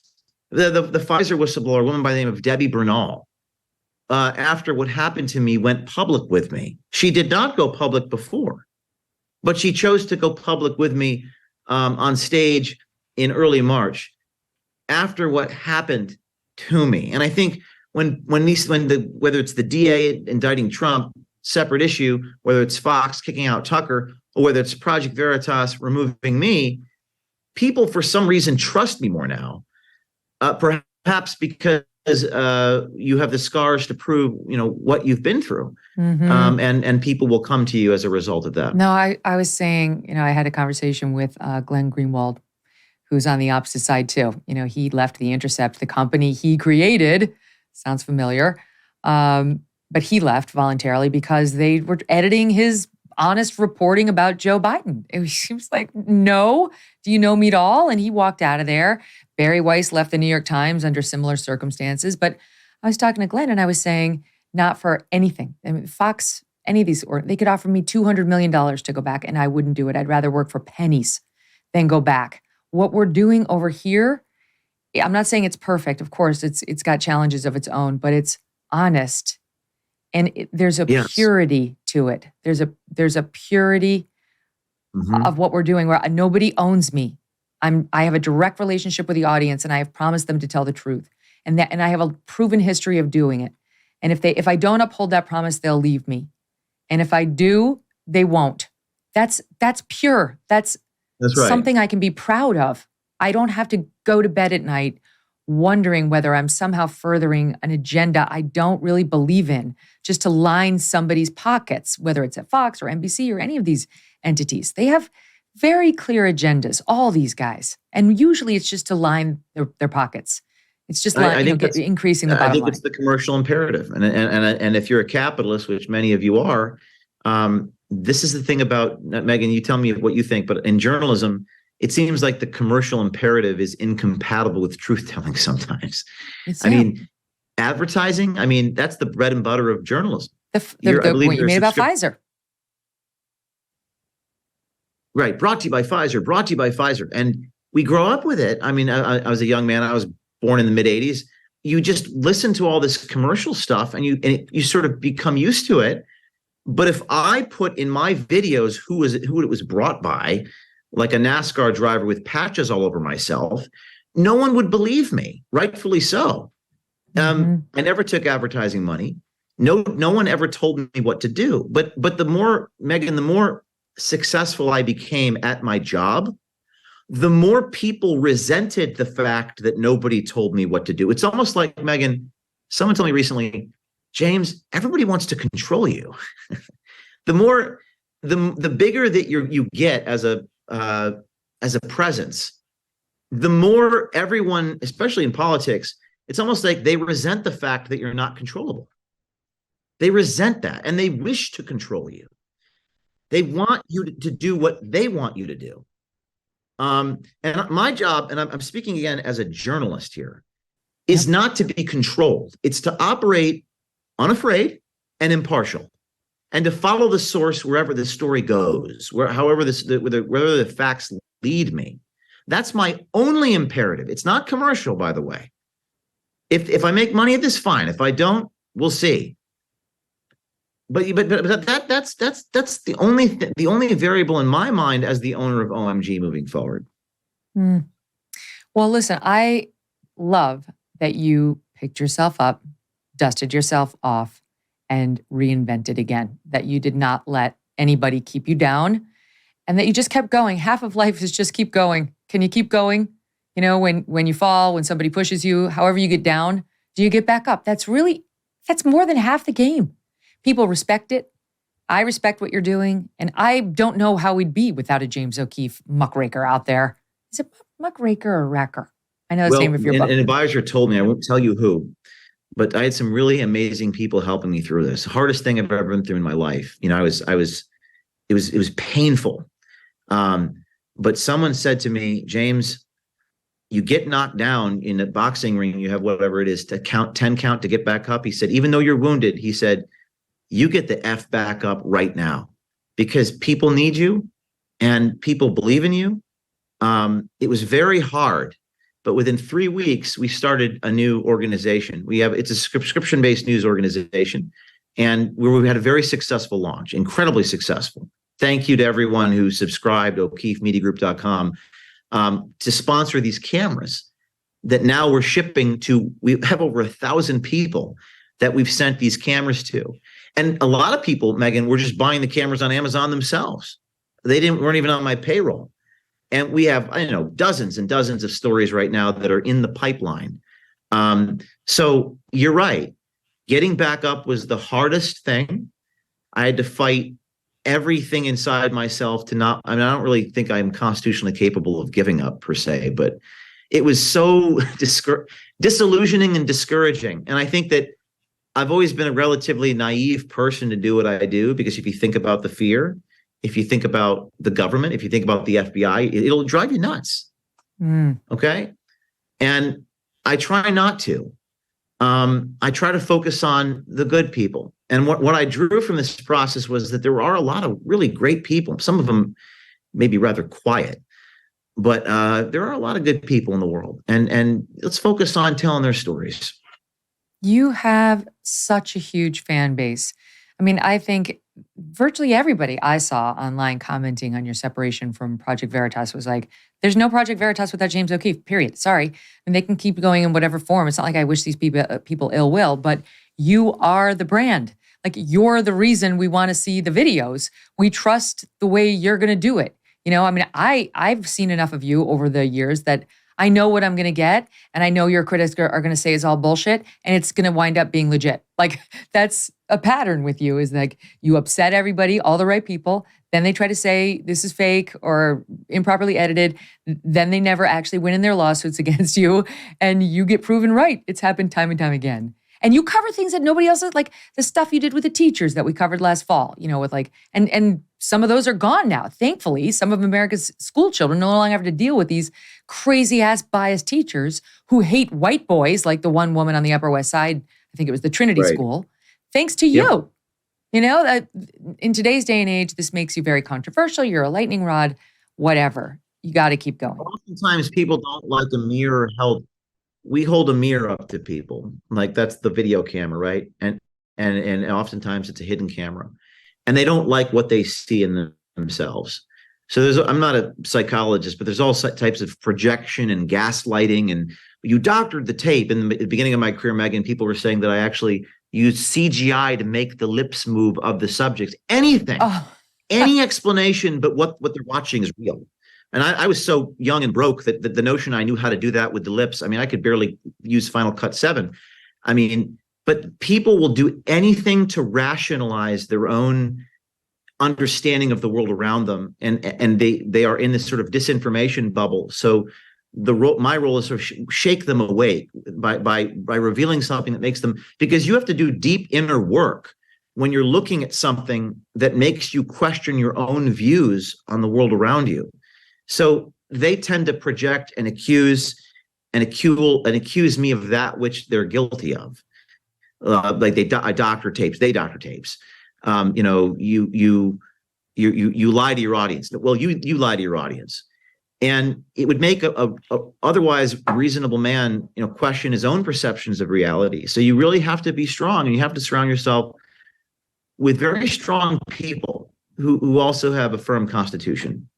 The Pfizer whistleblower, a woman by the name of Debbie Bernal, after what happened to me, went public with me. She did not go public before, but she chose to go public with me on stage in early March after what happened to me. And I think whether it's the DA indicting Trump, separate issue, whether it's Fox kicking out Tucker, or whether it's Project Veritas removing me, people for some reason trust me more now. Perhaps because you have the scars to prove, what you've been through, and people will come to you as a result of that. No, I was saying, I had a conversation with Glenn Greenwald, who's on the opposite side too. He left The Intercept, the company he created. Sounds familiar. But he left voluntarily because they were editing his honest reporting about Joe Biden. It was like, no, do you know me at all? And he walked out of there. Barry Weiss left the New York Times under similar circumstances. But I was talking to Glenn and I was saying, not for anything. I mean, Fox, any of these, or they could offer me $200 million to go back and I wouldn't do it. I'd rather work for pennies than go back. What we're doing over here, I'm not saying it's perfect. Of course, it's got challenges of its own, but it's honest. And there's a purity to it. There's a purity of what we're doing where nobody owns me. I have a direct relationship with the audience and I have promised them to tell the truth. And I have a proven history of doing it. And if I don't uphold that promise, they'll leave me. And if I do, they won't. That's pure. That's right. Something I can be proud of. I don't have to go to bed at night wondering whether I'm somehow furthering an agenda I don't really believe in, just to line somebody's pockets, whether it's at Fox or NBC or any of these entities. They have very clear agendas, all these guys. And usually it's just to line their pockets. It's just increasing the bottom line. I think it's the commercial imperative. And if you're a capitalist, which many of you are, this is the thing about, Megyn, you tell me what you think, but in journalism, it seems like the commercial imperative is incompatible with truth-telling sometimes. I mean, advertising, that's the bread and butter of journalism. The point you made about Pfizer. Right, brought to you by Pfizer. And we grow up with it. I was a young man. I was born in the mid-'80s. You just listen to all this commercial stuff and you sort of become used to it. But if I put in my videos who it was brought by, like a NASCAR driver with patches all over myself, no one would believe me, rightfully so. I never took advertising money. No one ever told me what to do. But the more, Megyn, the more successful I became at my job, the more people resented the fact that nobody told me what to do. It's almost like, Megyn, someone told me recently, James, everybody wants to control you. The bigger that you get as a presence, the more everyone, especially in politics, it's almost like they resent the fact that you're not controllable. They resent that and they wish to control you. They want you to do what they want you to do. And my job, and I'm speaking again as a journalist here, is not to be controlled. It's to operate unafraid and impartial, and to follow the source wherever the story goes, wherever the facts lead me. That's my only imperative. It's not commercial, by the way. If I make money at this, fine. If I don't, we'll see. But that's the only variable in my mind as the owner of OMG moving forward. Mm. Well, listen, I love that you picked yourself up, dusted yourself off, and reinvented again. That you did not let anybody keep you down, and that you just kept going. Half of life is just keep going. Can you keep going? You know, when you fall, when somebody pushes you, however you get down, do you get back up? That's more than half the game. People respect it. I respect what you're doing. And I don't know how we'd be without a James O'Keefe muckraker out there. Is it muckraker or racker? I know the name of your book. An advisor told me, I won't tell you who, but I had some really amazing people helping me through this. The hardest thing I've ever been through in my life. You know, it was painful. But someone said to me, James, you get knocked down in a boxing ring, you have whatever it is to 10 count to get back up. He said, even though you're wounded, he said, you get the F back up right now because people need you and people believe in you. It was very hard, but within 3 weeks, we started a new organization. It's a subscription-based news organization, and we had a very successful launch, incredibly successful. Thank you to everyone who subscribed, O'KeefeMediaGroup.com, to sponsor these cameras that now we're shipping to. We have over 1,000 people that we've sent these cameras to. And a lot of people, Megyn, were just buying the cameras on Amazon themselves. They weren't even on my payroll. And we have, dozens and dozens of stories right now that are in the pipeline. So you're right. Getting back up was the hardest thing. I had to fight everything inside myself to not, I don't really think I'm constitutionally capable of giving up per se, but it was so disillusioning and discouraging. And I think that I've always been a relatively naive person to do what I do, because if you think about the fear, if you think about the government, if you think about the FBI, it'll drive you nuts. Okay. And I try not to. I try to focus on the good people. And what I drew from this process was that there are a lot of really great people. Some of them may be rather quiet, but there are a lot of good people in the world. And let's focus on telling their stories. You have such a huge fan base. I mean, I think virtually everybody I saw online commenting on your separation from Project Veritas was like, there's no Project Veritas without James O'Keefe, period. Sorry. And they can keep going in whatever form. It's not like I wish these people ill will, but you are the brand. Like, you're the reason we want to see the videos. We trust the way you're going to do it. You know, I mean, I've seen enough of you over the years that I know what I'm going to get, and I know your critics are going to say it's all bullshit, and it's going to wind up being legit. Like, that's a pattern with you, is like you upset everybody, all the right people, then they try to say this is fake or improperly edited, then they never actually win in their lawsuits against you, and you get proven right. It's happened time and time again. And you cover things that nobody else is, like the stuff you did with the teachers that we covered last fall, you know, with like, and some of those are gone now. Thankfully, some of America's school children no longer have to deal with these crazy ass biased teachers who hate white boys, like the one woman on the Upper West Side, I think it was the Trinity School, thanks to you. Yep. You know, that in today's day and age, this makes you very controversial. You're a lightning rod, whatever. You got to keep going. Oftentimes people don't like a mirror held. We hold a mirror up to people, like that's the video camera, right? And oftentimes it's a hidden camera, and they don't like what they see in themselves. So I'm not a psychologist, but there's all types of projection and gaslighting. And you doctored the tape in the beginning of my career, Megyn. People were saying that I actually used CGI to make the lips move of the subjects. Anything, any explanation, but what they're watching is real. And I was so young and broke that the notion I knew how to do that with the lips. I mean, I could barely use Final Cut 7. I mean, but people will do anything to rationalize their own understanding of the world around them. And they are in this sort of disinformation bubble. So my role is sort of shake them awake by revealing something that makes them, because you have to do deep inner work when you're looking at something that makes you question your own views on the world around you. So they tend to project and accuse me of that which they're guilty of. like they doctor tapes. They doctor tapes. You lie to your audience. Well, you lie to your audience, and it would make a otherwise reasonable man, question his own perceptions of reality. So you really have to be strong, and you have to surround yourself with very strong people who also have a firm constitution.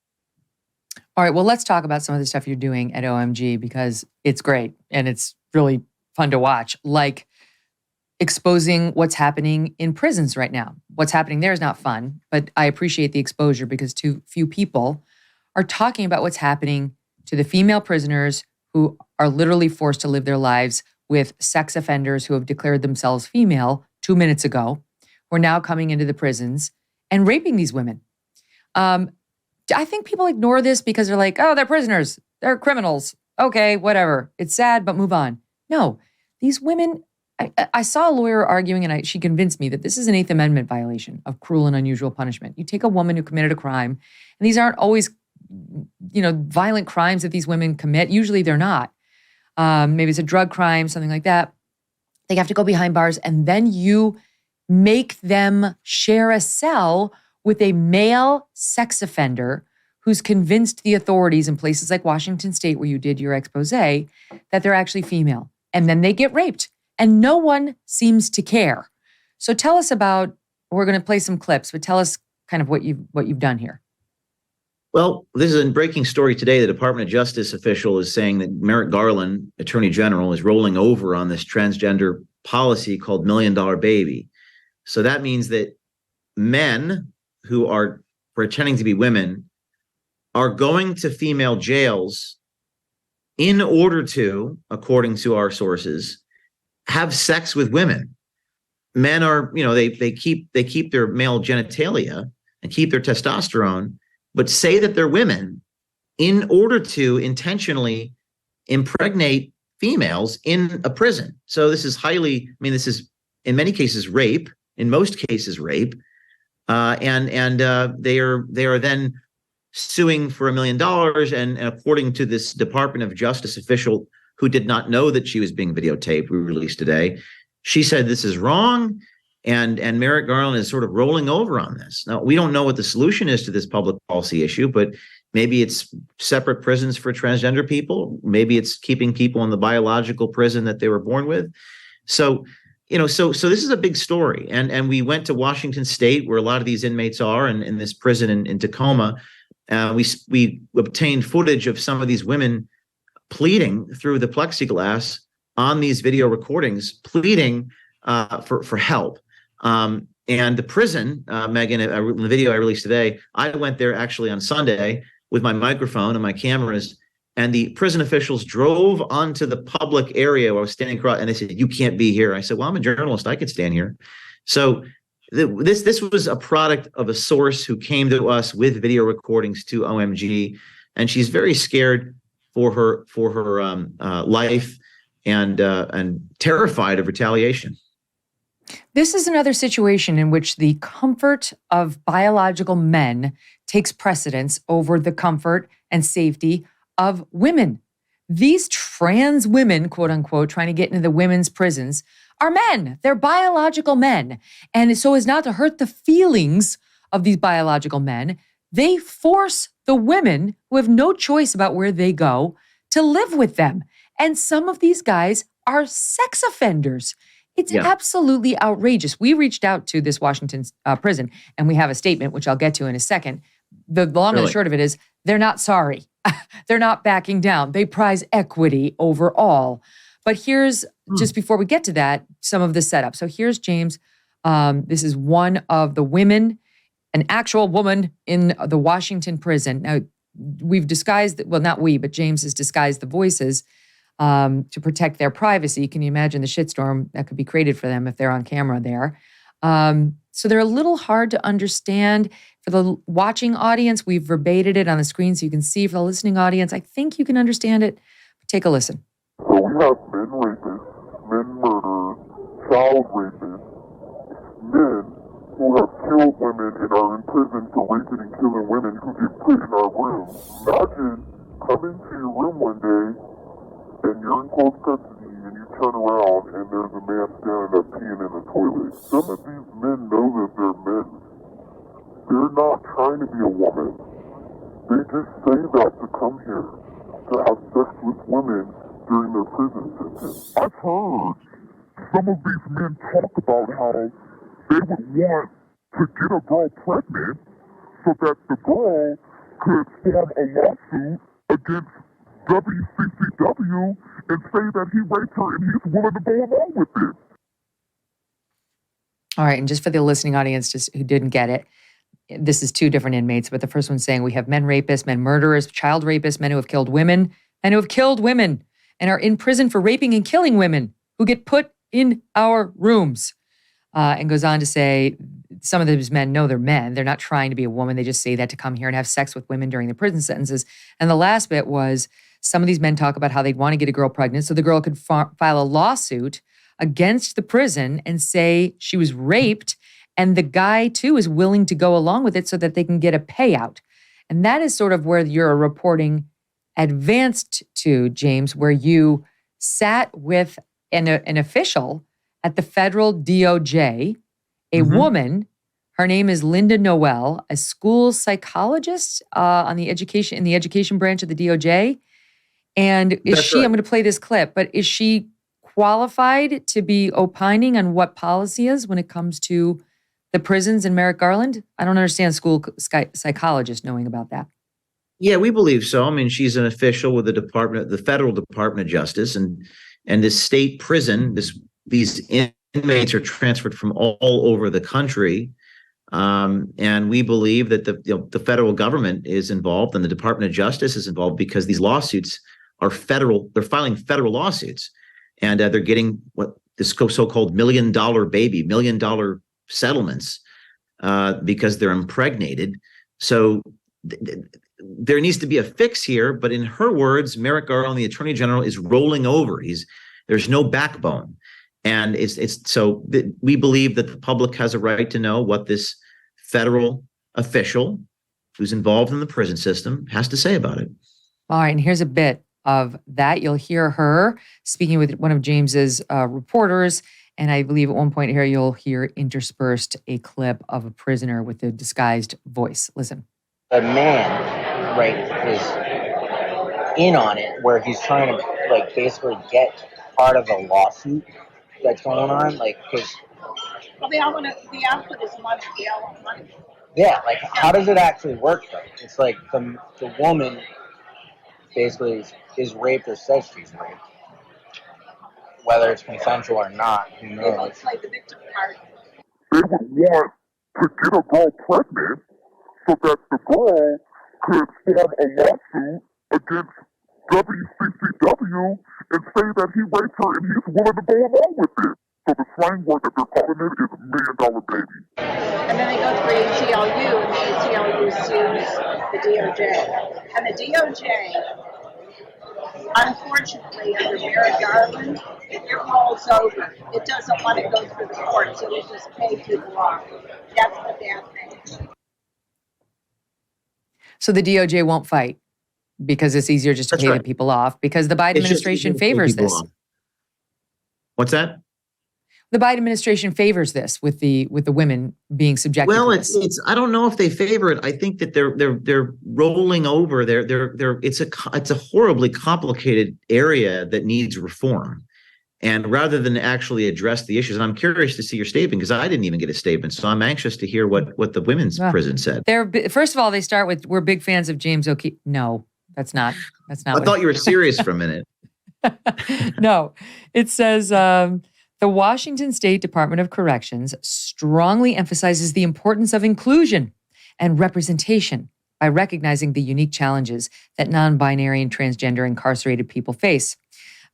All right, well, let's talk about some of the stuff you're doing at OMG, because it's great and it's really fun to watch, like exposing what's happening in prisons right now. What's happening there is not fun, but I appreciate the exposure because too few people are talking about what's happening to the female prisoners who are literally forced to live their lives with sex offenders who have declared themselves female 2 minutes ago, who are now coming into the prisons and raping these women. I think people ignore this because they're like, oh, they're prisoners. They're criminals. Okay, whatever. It's sad, but move on. No, these women, I saw a lawyer arguing, and she convinced me that this is an Eighth Amendment violation of cruel and unusual punishment. You take a woman who committed a crime, and these aren't always, violent crimes that these women commit. Usually they're not. Maybe it's a drug crime, something like that. They have to go behind bars, and then you make them share a cell with a male sex offender who's convinced the authorities in places like Washington State, where you did your expose, that they're actually female. And then they get raped. And no one seems to care. So tell us about, we're going to play some clips, but tell us kind of what you've done here. Well, this is a breaking story today. The Department of Justice official is saying that Merrick Garland, Attorney General, is rolling over on this transgender policy called $1 Million Baby. So that means that men who are pretending to be women are going to female jails in order to, according to our sources, have sex with women. Men are, they keep their male genitalia and keep their testosterone, but say that they're women in order to intentionally impregnate females in a prison. So this is this is in many cases rape, in most cases rape. And they are then suing for $1 million. And according to this Department of Justice official who did not know that she was being videotaped, we released today, she said this is wrong. And Merrick Garland is sort of rolling over on this. Now, we don't know what the solution is to this public policy issue, but maybe it's separate prisons for transgender people. Maybe it's keeping people in the biological prison that they were born with. So this is a big story. And we went to Washington State, where a lot of these inmates are, and in this prison in Tacoma. We obtained footage of some of these women pleading through the plexiglass on these video recordings, pleading for help. And the prison, Megyn, in the video I released today, I went there actually on Sunday with my microphone and my cameras, and the prison officials drove onto the public area where I was standing across, and they said, "You can't be here." I said, "Well, I'm a journalist. I could stand here." So this was a product of a source who came to us with video recordings to OMG, and she's very scared for her life and terrified of retaliation. This is another situation in which the comfort of biological men takes precedence over the comfort and safety of women. These trans women, quote unquote, trying to get into the women's prisons are men. They're biological men. And so as not to hurt the feelings of these biological men, they force the women who have no choice about where they go to live with them. And some of these guys are sex offenders. It's absolutely outrageous. We reached out to this Washington prison, and we have a statement, which I'll get to in a second. The long and the short of it is they're not sorry. They're not backing down. They prize equity over all. But here's, just before we get to that, some of the setup. So here's James. This is one of the women, an actual woman in the Washington prison. Now, we've disguised, well, not we, but James has disguised the voices to protect their privacy. Can you imagine the shitstorm that could be created for them if they're on camera there? So they're a little hard to understand. For the watching audience, we've verbated it on the screen so you can see. For the listening audience, I think you can understand it. Take a listen. So we have men rapists, men murderers, child rapists, men who have killed women and are in prison for raping and killing women who get put in our room. Imagine coming to your room one day and you're in close custody and you turn around and there's a man standing up peeing in the toilet. Some of these men know that they're men. They're not trying to be a woman. They just say that to come here, to have sex with women during their prison sentence. I've heard some of these men talk about how they would want to get a girl pregnant so that the girl could form a lawsuit against WCCW and say that he raped her and he's willing to go along with it. All right, and just for the listening audience just who didn't get it, this is two different inmates, but the first one's saying we have men rapists, men murderers, child rapists, men who have killed women, and are in prison for raping and killing women who get put in our rooms. And goes on to say some of these men know they're men. They're not trying to be a woman. They just say that to come here and have sex with women during their prison sentences. And the last bit was some of these men talk about how they'd want to get a girl pregnant so the girl could file a lawsuit against the prison and say she was raped. And the guy, too, is willing to go along with it so that they can get a payout. And that is sort of where your reporting advanced to, James, where you sat with an official at the federal DOJ, a woman. Her name is Linda Noel, a school psychologist in the education branch of the DOJ. And is she, I'm going to play this clip, but is she qualified to be opining on what policy is when it comes to the prisons in Merrick Garland? I don't understand school psychologists knowing about that. Yeah, we believe so. I mean, she's an official with the Federal Department of Justice, and this state prison. These inmates are transferred from all over the country, and we believe that the federal government is involved and the Department of Justice is involved because these lawsuits are federal. They're filing federal lawsuits, and they're getting what this so-called $1 million settlements because they're impregnated. So there needs to be a fix here. But in her words, Merrick Garland, the Attorney General, is rolling over. There's no backbone. And we believe that the public has a right to know what this federal official who's involved in the prison system has to say about it. All right, and here's a bit of that. You'll hear her speaking with one of James's reporters, and I believe at one point here you'll hear interspersed a clip of a prisoner with a disguised voice. Listen. A man, right, is in on it where he's trying to, basically get part of a lawsuit that's going on, because... Well, the output is money. They all want money. Yeah, how does it actually work, though? It's like the woman basically is raped or says she's raped. Whether it's consensual or not, who knows? They both play the victim card. They would want to get a girl pregnant so that the girl could form a lawsuit against WCCW and say that he raped her and he's willing to go along with it. So the slang word that they're calling it is $1 million baby. And then they go through ACLU, and the ACLU sues the DOJ. And the DOJ, unfortunately, under Merrick Garland, it rolls over. It doesn't want to go through the court, so they just pay people off. That's the bad thing. So the DOJ won't fight because it's easier just to pay the people off because the Biden administration favors this. What's that? The Biden administration favors this with the women being subjected to this. It's I don't know if they favor it. I think that they're rolling over. It's a horribly complicated area that needs reform. And rather than actually address the issues, and I'm curious to see your statement because I didn't even get a statement, so I'm anxious to hear what the women's prison said. First of all, they start with, "We're big fans of James O'Keefe." No, that's not. I thought you were serious for a minute. No, it says the Washington State Department of Corrections strongly emphasizes the importance of inclusion and representation by recognizing the unique challenges that non-binary and transgender incarcerated people face.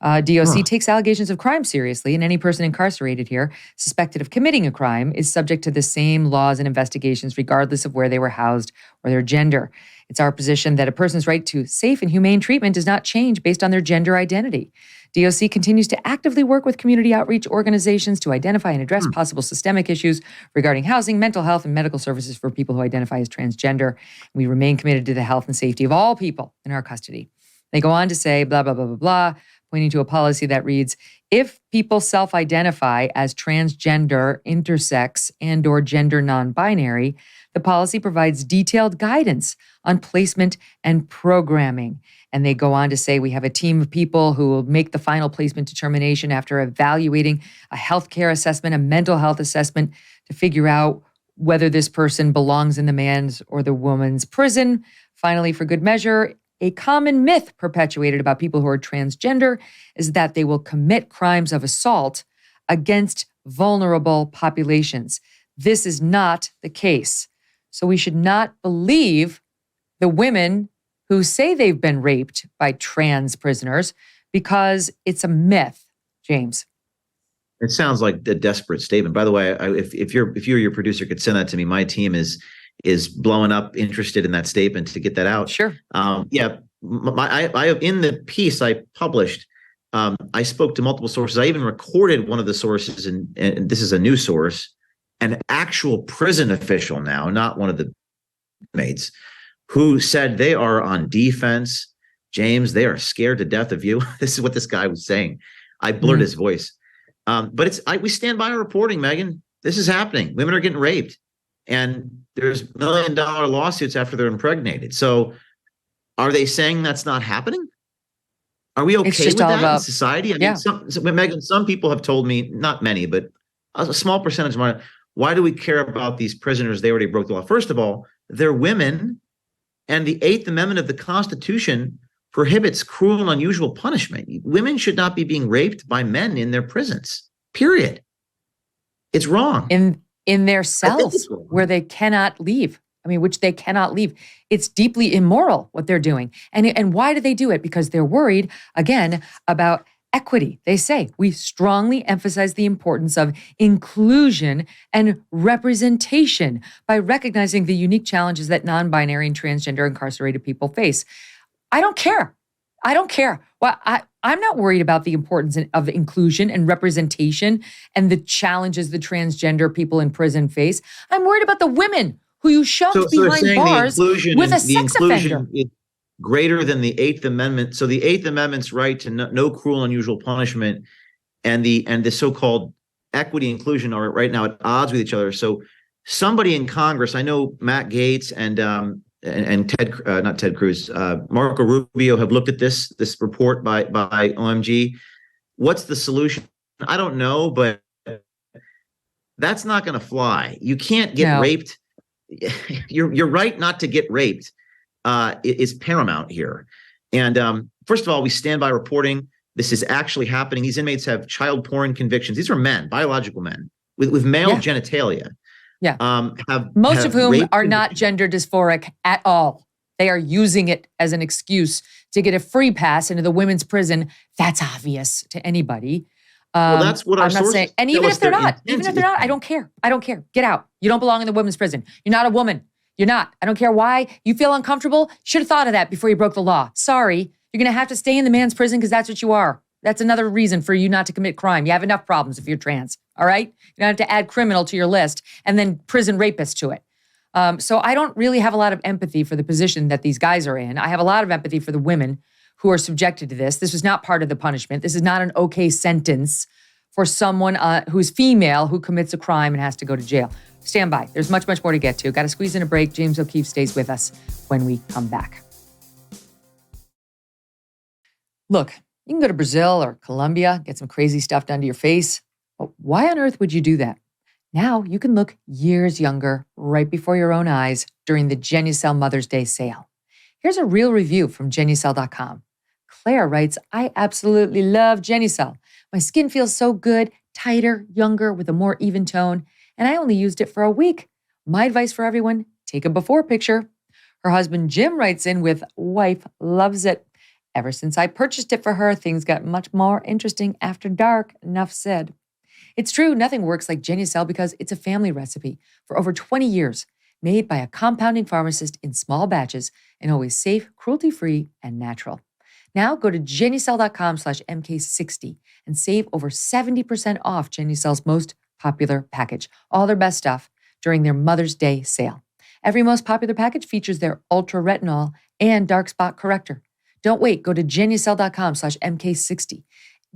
DOC takes allegations of crime seriously, and any person incarcerated here suspected of committing a crime is subject to the same laws and investigations regardless of where they were housed or their gender. It's our position that a person's right to safe and humane treatment does not change based on their gender identity. DOC continues to actively work with community outreach organizations to identify and address possible systemic issues regarding housing, mental health, and medical services for people who identify as transgender. We remain committed to the health and safety of all people in our custody. They go on to say, blah, blah, blah, blah, blah. pointing to a policy that reads, if people self-identify as transgender, intersex, and/or gender non-binary, the policy provides detailed guidance on placement and programming. And they go on to say, we have a team of people who will make the final placement determination after evaluating a healthcare assessment, a mental health assessment, to figure out whether this person belongs in the man's or the woman's prison. Finally, for good measure, a common myth perpetuated about people who are transgender is that they will commit crimes of assault against vulnerable populations. This is not the case. So we should not believe the women who say they've been raped by trans prisoners because it's a myth, James. It sounds like a desperate statement. By the way, if you or your producer could send that to me, my team is blowing up, interested in that statement to get that out. Sure. Yeah. I in the piece I published, I spoke to multiple sources. I even recorded one of the sources, and this is a new source, an actual prison official now, not one of the inmates, who said they are on defense. James, they are scared to death of you. This is what this guy was saying. I blurred his voice. But we stand by our reporting, Megyn. This is happening. Women are getting raped, and there's $1 million lawsuits after they're impregnated. So are they saying that's not happening? Are we okay with that in society? I mean, Megyn, some people have told me, not many, but a small percentage of mine, why do we care about these prisoners? They already broke the law. First of all, they're women, and the 8th Amendment of the Constitution prohibits cruel and unusual punishment. Women should not be being raped by men in their prisons, period. It's wrong. In their cells where they cannot leave. I mean, which they cannot leave. It's deeply immoral what they're doing. And why do they do it? Because they're worried, again, about equity. They say, we strongly emphasize the importance of inclusion and representation by recognizing the unique challenges that non-binary and transgender incarcerated people face. I don't care. Well, I'm not worried about the importance of inclusion and representation and the challenges the transgender people in prison face. I'm worried about the women who you shoved behind bars with a sex offender. Is greater than the 8th Amendment. So the 8th Amendment's right to no cruel and unusual punishment and the so-called equity inclusion are right now at odds with each other. So somebody in Congress, I know Matt Gaetz and Ted, not Ted Cruz, Marco Rubio have looked at this report by OMG. What's the solution? I don't know, but that's not going to fly. You can't get raped. You're right not to get raped is paramount here. And first of all, we stand by reporting this is actually happening. These inmates have child porn convictions. These are men, biological men with male genitalia. Yeah. Most of whom are not gender dysphoric at all. They are using it as an excuse to get a free pass into the women's prison. That's obvious to anybody. Well, that's what I'm not saying. And even if they're not, I don't care. Get out. You don't belong in the women's prison. You're not a woman. You're not. I don't care why you feel uncomfortable. Should have thought of that before you broke the law. Sorry. You're going to have to stay in the man's prison because that's what you are. That's another reason for you not to commit crime. You have enough problems if you're trans, all right? You don't have to add criminal to your list and then prison rapist to it. So I don't really have a lot of empathy for the position that these guys are in. I have a lot of empathy for the women who are subjected to this. This was not part of the punishment. This is not an okay sentence for someone who's female who commits a crime and has to go to jail. Stand by. There's much, much more to get to. Got to squeeze in a break. James O'Keefe stays with us when we come back. Look, you can go to Brazil or Colombia, get some crazy stuff done to your face. But why on earth would you do that? Now you can look years younger right before your own eyes during the Genucel Mother's Day sale. Here's a real review from Genucel.com. Claire writes, I absolutely love Genucel. My skin feels so good, tighter, younger, with a more even tone, and I only used it for a week. My advice for everyone, take a before picture. Her husband Jim writes in with, wife loves it. Ever since I purchased it for her, things got much more interesting after dark. Enough said. It's true, nothing works like Genucel because it's a family recipe for over 20 years, made by a compounding pharmacist in small batches and always safe, cruelty-free, and natural. Now go to Genucel.com/MK60 and save over 70% off Genucel's most popular package, all their best stuff during their Mother's Day sale. Every most popular package features their ultra retinol and dark spot corrector. Don't wait. Go to Genucel.com/MK60.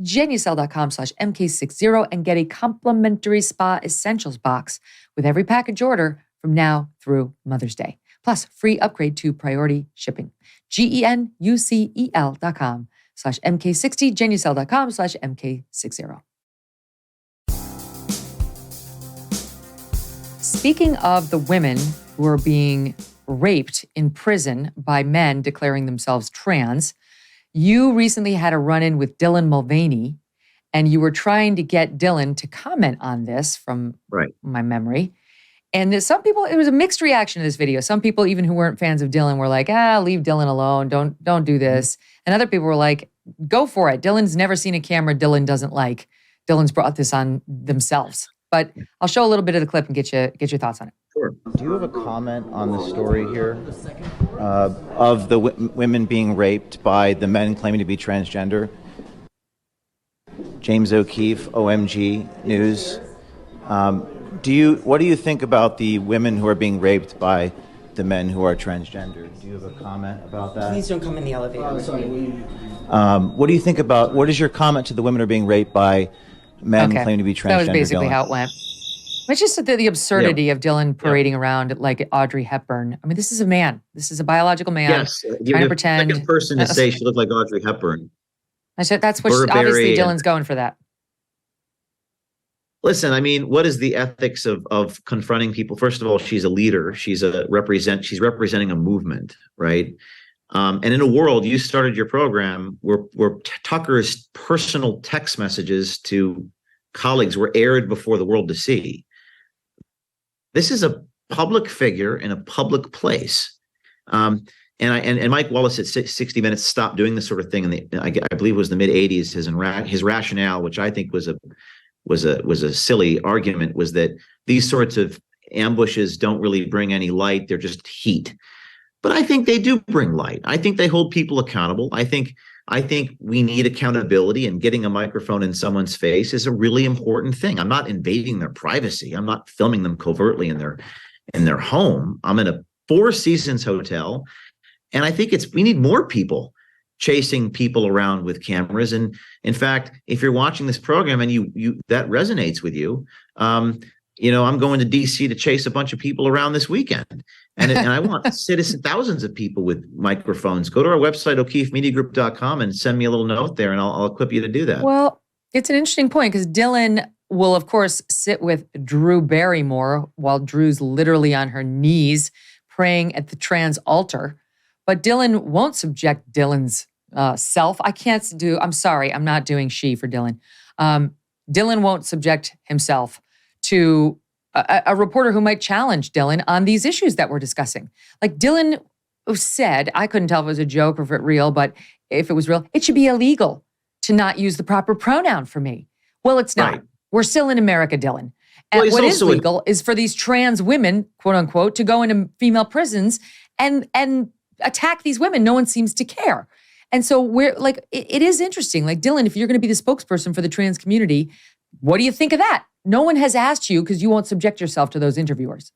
Genucel.com/MK60 and get a complimentary spa essentials box with every package order from now through Mother's Day. Plus, free upgrade to priority shipping. GENUCEL.com/MK60, Genucel.com/MK60. Speaking of the women who are being raped in prison by men declaring themselves trans, you recently had a run-in with Dylan Mulvaney, and you were trying to get Dylan to comment on this from my memory. And some people, it was a mixed reaction to this video. Some people, even who weren't fans of Dylan, were like, leave Dylan alone. Don't do this. And other people were like, go for it. Dylan's never seen a camera Dylan doesn't like. Dylan's brought this on themselves. But I'll show a little bit of the clip and get your thoughts on it. Sure. Do you have a comment on the story here of the women being raped by the men claiming to be transgender? James O'Keefe, OMG News. What do you think about the women who are being raped by the men who are transgender? Do you have a comment about that? Please don't come in the elevator. What do you think about, what is your comment to the women who are being raped by men claiming to be transgender? That was basically how it went. It's just the absurdity of Dylan parading around like Audrey Hepburn. I mean, this is a man. This is a biological man. Yes. Trying to pretend. Second person to say she looked like Audrey Hepburn. I said that's what obviously Dylan's going for that. Listen, I mean, what is the ethics of confronting people? First of all, she's a leader. She's representing a movement, right? And in a world, you started your program where Tucker's personal text messages to colleagues were aired before the world to see. This is a public figure in a public place. And Mike Wallace at 60 Minutes stopped doing this sort of thing in I believe it was the mid 80s. His rationale, which I think was a silly argument, was that these sorts of ambushes don't really bring any light. They're just heat. But I think they do bring light. I think they hold people accountable. I think we need accountability, and getting a microphone in someone's face is a really important thing. I'm not invading their privacy. I'm not filming them covertly in their home. I'm in a Four Seasons hotel, and I think we need more people chasing people around with cameras. And in fact, if you're watching this program and you that resonates with you, I'm going to DC to chase a bunch of people around this weekend. And I want thousands of people with microphones. Go to our website, o'keefemediagroup.com, and send me a little note there, and I'll equip you to do that. Well, it's an interesting point because Dylan will, of course, sit with Drew Barrymore while Drew's literally on her knees praying at the trans altar. But Dylan won't subject Dylan's self. I'm sorry, I'm not doing she for Dylan. Dylan won't subject himself to a reporter who might challenge Dylan on these issues that we're discussing. Like Dylan said, I couldn't tell if it was a joke or if it real, but if it was real, it should be illegal to not use the proper pronoun for me. Well, it's not. Right. We're still in America, Dylan. And what is legal is for these trans women, quote unquote, to go into female prisons and attack these women. No one seems to care. And so we're like, it is interesting. Like, Dylan, if you're going to be the spokesperson for the trans community, what do you think of that? No one has asked you because you won't subject yourself to those interviewers.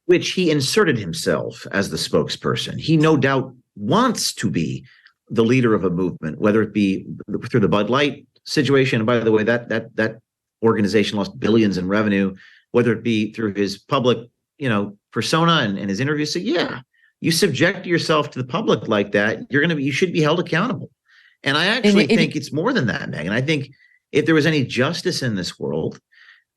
Which he inserted himself as the spokesperson. He no doubt wants to be the leader of a movement, whether it be through the Bud Light situation. And by the way, that organization lost billions in revenue, whether it be through his public, persona and his interviews. So yeah, you subject yourself to the public like that, you should be held accountable. And I actually think it's more than that, Megyn. I think if there was any justice in this world,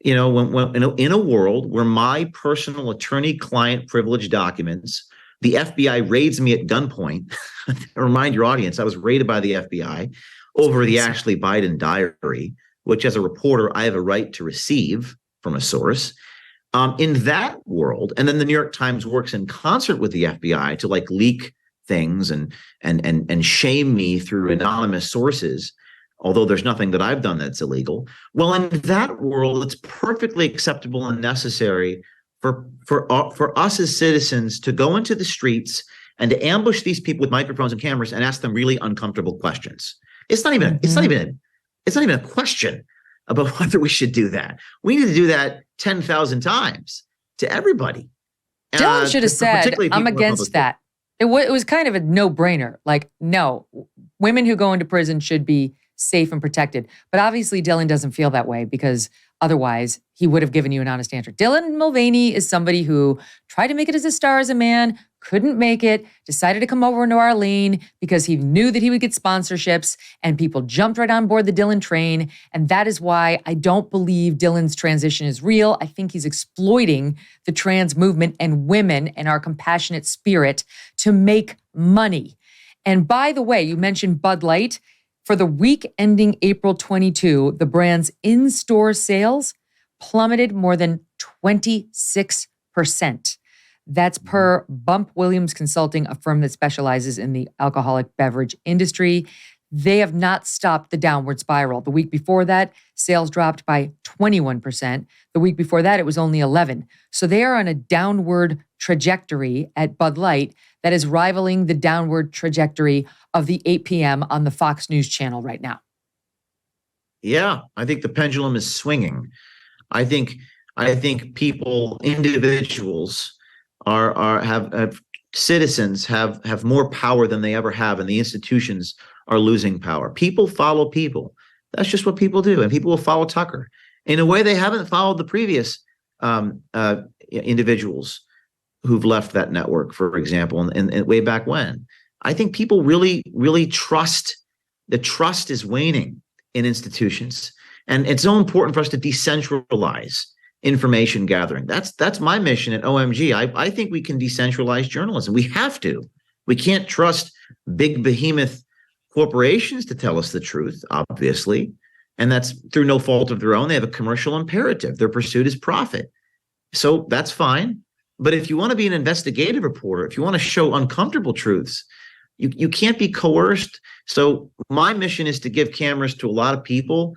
when in a world where my personal attorney-client privilege documents, the FBI raids me at gunpoint. Remind your audience, I was raided by the FBI over the Ashley Biden diary, which as a reporter, I have a right to receive from a source. In that world, and then the New York Times works in concert with the FBI to leak things and shame me through anonymous sources, although there's nothing that I've done that's illegal. Well, in that world, it's perfectly acceptable and necessary for us as citizens to go into the streets and to ambush these people with microphones and cameras and ask them really uncomfortable questions. It's not even a question about whether we should do that. We need to do that 10,000 times to everybody. Dylan should have said, I'm against that. It was kind of a no-brainer. Like, no, women who go into prison should be safe and protected. But obviously Dylan doesn't feel that way because otherwise he would have given you an honest answer. Dylan Mulvaney is somebody who tried to make it as a star as a man, couldn't make it, decided to come over into our lane because he knew that he would get sponsorships, and people jumped right on board the Dylan train. And that is why I don't believe Dylan's transition is real. I think he's exploiting the trans movement and women and our compassionate spirit to make money. And by the way, you mentioned Bud Light. For the week ending April 22, the brand's in-store sales plummeted more than 26%. That's per Bump Williams Consulting, a firm that specializes in the alcoholic beverage industry. They have not stopped the downward spiral. The week before that, sales dropped by 21%. The week before that, it was only 11%. So they are on a downward trajectory at Bud Light that is rivaling the downward trajectory of the 8 p.m. on the Fox News channel right now. Yeah, I think the pendulum is swinging. I think people, individuals, have citizens have more power than they ever have, and the institutions are losing power. People follow people. That's just what people do, and people will follow Tucker in a way they haven't followed the previous individuals who've left that network, for example, and way back when. I think people really, really trust. The trust is waning in institutions, and it's so important for us to decentralize information gathering. That's my mission at OMG. I think we can decentralize journalism. We have to. We can't trust big behemoth corporations to tell us the truth, obviously, and that's through no fault of their own. They have a commercial imperative. Their pursuit is profit. So that's fine. But if you want to be an investigative reporter, if you want to show uncomfortable truths, you can't be coerced. So my mission is to give cameras to a lot of people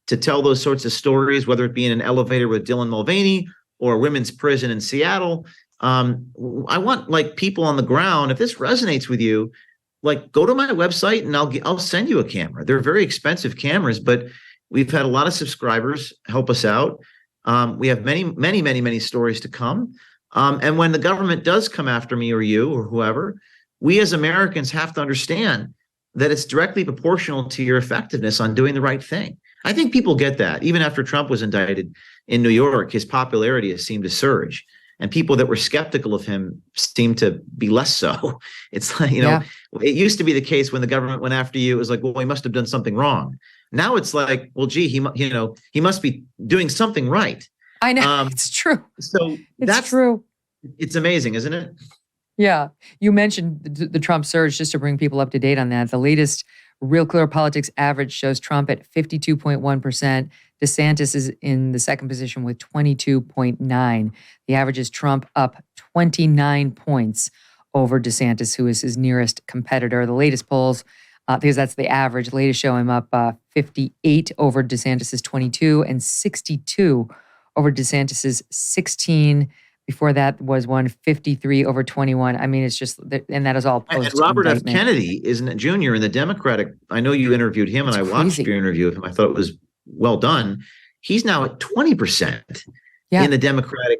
to tell those sorts of stories, whether it be in an elevator with Dylan Mulvaney or a women's prison in Seattle. I want like people on the ground. If this resonates with you, like go to my website and I'll send you a camera. They're very expensive cameras, but we've had a lot of subscribers help us out. We have many stories to come. And when the government does come after me or you or whoever, we as Americans have to understand that it's directly proportional to your effectiveness on doing the right thing. I think people get that. Even after Trump was indicted in New York, his popularity has seemed to surge. And people that were skeptical of him seem to be less so. It's like, It used to be the case when the government went after you, it was like, well, he must have done something wrong. Now it's like, well, gee, he must be doing something right. I know, it's true. So that's true. It's amazing, isn't it? Yeah. You mentioned the Trump surge, just to bring people up to date on that. The latest Real Clear Politics average shows Trump at 52.1%. DeSantis is in the second position with 22.9%. The average is Trump up 29 points over DeSantis, who is his nearest competitor. The latest polls, because that's the average, latest show him up 58 over DeSantis' 22 and 62 over DeSantis' 16. Before that was 153 over 21. I mean, it's just, and that is all post. And Robert F. Kennedy, isn't it, Jr. in the Democratic, I know you interviewed him and I watched your interview of him. I thought it was well done. He's now at 20% in the Democratic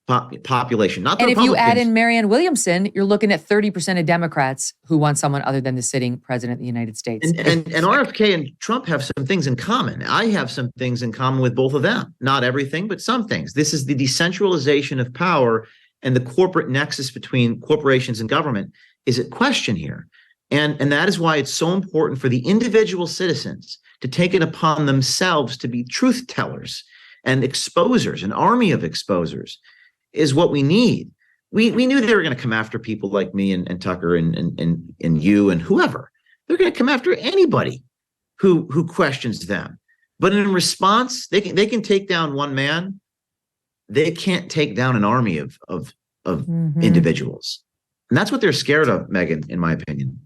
population, not the And if you Republicans. add in Marianne Williamson, you're looking at 30% of Democrats who want someone other than the sitting president of the United States. And RFK and Trump have some things in common. I have some things in common with both of them. Not everything, but some things. This is the decentralization of power, and the corporate nexus between corporations and government is at question here. And that is why it's so important for the individual citizens to take it upon themselves to be truth tellers and exposers. An army of exposers is what we need. We knew they were going to come after people like me and Tucker and you and whoever. They're going to come after anybody who questions them. But in response, they can take down one man. They can't take down an army of individuals. And that's what they're scared of, Megyn, in my opinion.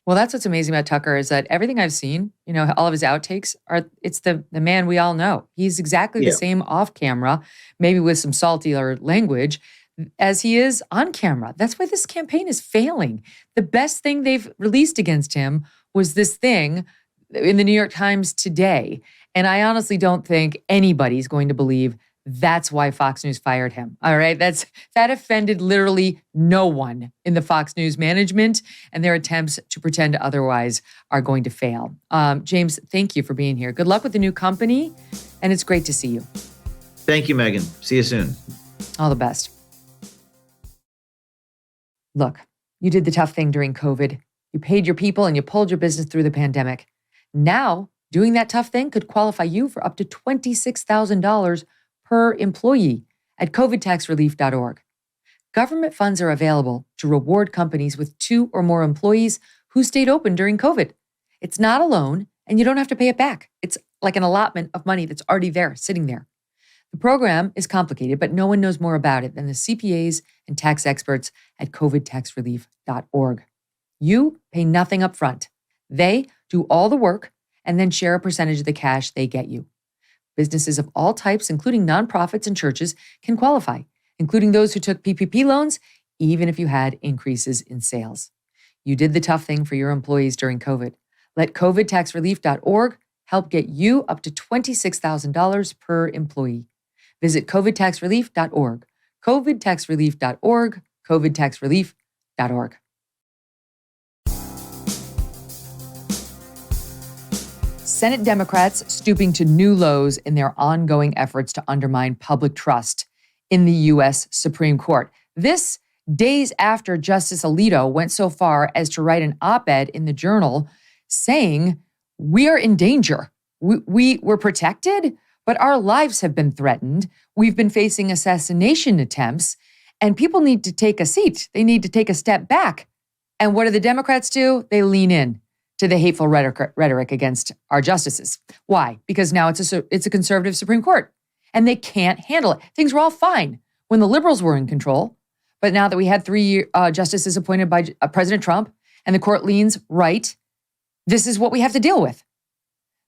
Well, that's what's amazing about Tucker is that everything I've seen, all of his outtakes it's the man we all know. He's exactly the same off camera, maybe with some saltier language, as he is on camera. That's why this campaign is failing. The best thing they've released against him was this thing in the New York Times today. And I honestly don't think anybody's going to believe That's why Fox News fired him. All right. That offended literally no one in the Fox News management, and their attempts to pretend otherwise are going to fail. James, thank you for being here. Good luck with the new company, and it's great to see you. Thank you, Megyn. See you soon. All the best. Look, you did the tough thing during COVID. You paid your people and you pulled your business through the pandemic. Now, doing that tough thing could qualify you for up to $26,000 per employee at covidtaxrelief.org. Government funds are available to reward companies with 2 or more employees who stayed open during COVID. It's not a loan, and you don't have to pay it back. It's like an allotment of money that's already there, sitting there. The program is complicated, but no one knows more about it than the CPAs and tax experts at covidtaxrelief.org. You pay nothing up front. They do all the work and then share a percentage of the cash they get you. Businesses of all types, including nonprofits and churches, can qualify, including those who took PPP loans, even if you had increases in sales. You did the tough thing for your employees during COVID. Let covidtaxrelief.org help get you up to $26,000 per employee. Visit covidtaxrelief.org, covidtaxrelief.org, covidtaxrelief.org. Senate Democrats stooping to new lows in their ongoing efforts to undermine public trust in the U.S. Supreme Court. This days after Justice Alito went so far as to write an op-ed in the Journal saying, we are in danger. We're protected, but our lives have been threatened. We've been facing assassination attempts, and people need to take a seat. They need to take a step back. And what do the Democrats do? They lean in to the hateful rhetoric against our justices. Why? Because now it's a conservative Supreme Court, and they can't handle it. Things were all fine when the liberals were in control, but now that we had 3 justices appointed by President Trump and the court leans right, this is what we have to deal with.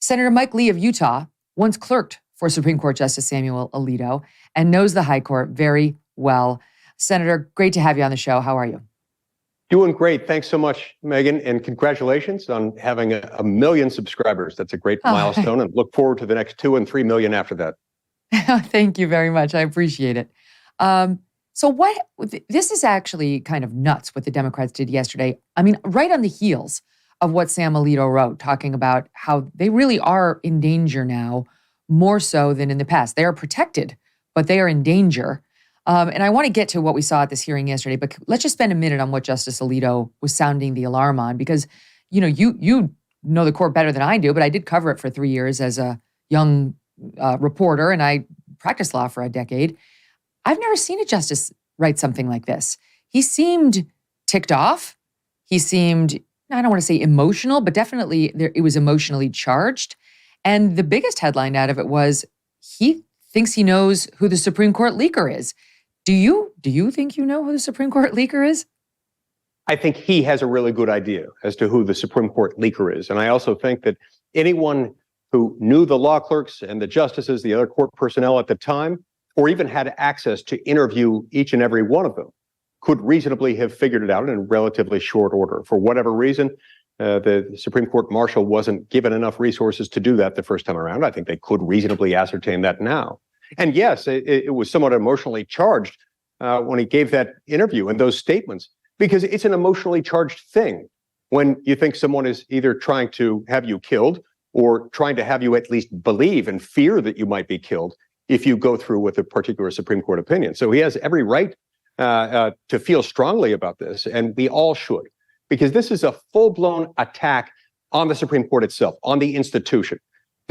Senator Mike Lee of Utah once clerked for Supreme Court Justice Samuel Alito and knows the High Court very well. Senator, great to have you on the show. How are you? Doing great. Thanks so much, Megyn, and congratulations on having a million subscribers. That's a great milestone, and look forward to the next 2 and 3 million after that. Thank you very much. I appreciate it. This is actually kind of nuts what the Democrats did yesterday. I mean, right on the heels of what Sam Alito wrote, talking about how they really are in danger now, more so than in the past. They are protected, but they are in danger. And I want to get to what we saw at this hearing yesterday, but let's just spend a minute on what Justice Alito was sounding the alarm on, because, you know the court better than I do, but I did cover it for 3 years as a young reporter, and I practiced law for a decade. I've never seen a justice write something like this. He seemed ticked off. He seemed, I don't want to say emotional, but definitely it was emotionally charged. And the biggest headline out of it was he thinks he knows who the Supreme Court leaker is. Do you think you know who the Supreme Court leaker is? I think he has a really good idea as to who the Supreme Court leaker is. And I also think that anyone who knew the law clerks and the justices, the other court personnel at the time, or even had access to interview each and every one of them, could reasonably have figured it out in relatively short order. For whatever reason, the Supreme Court marshal wasn't given enough resources to do that the first time around. I think they could reasonably ascertain that now. And yes, it was somewhat emotionally charged when he gave that interview and those statements, because it's an emotionally charged thing when you think someone is either trying to have you killed or trying to have you at least believe and fear that you might be killed if you go through with a particular Supreme Court opinion. So he has every right to feel strongly about this, and we all should, because this is a full-blown attack on the Supreme Court itself, on the institution,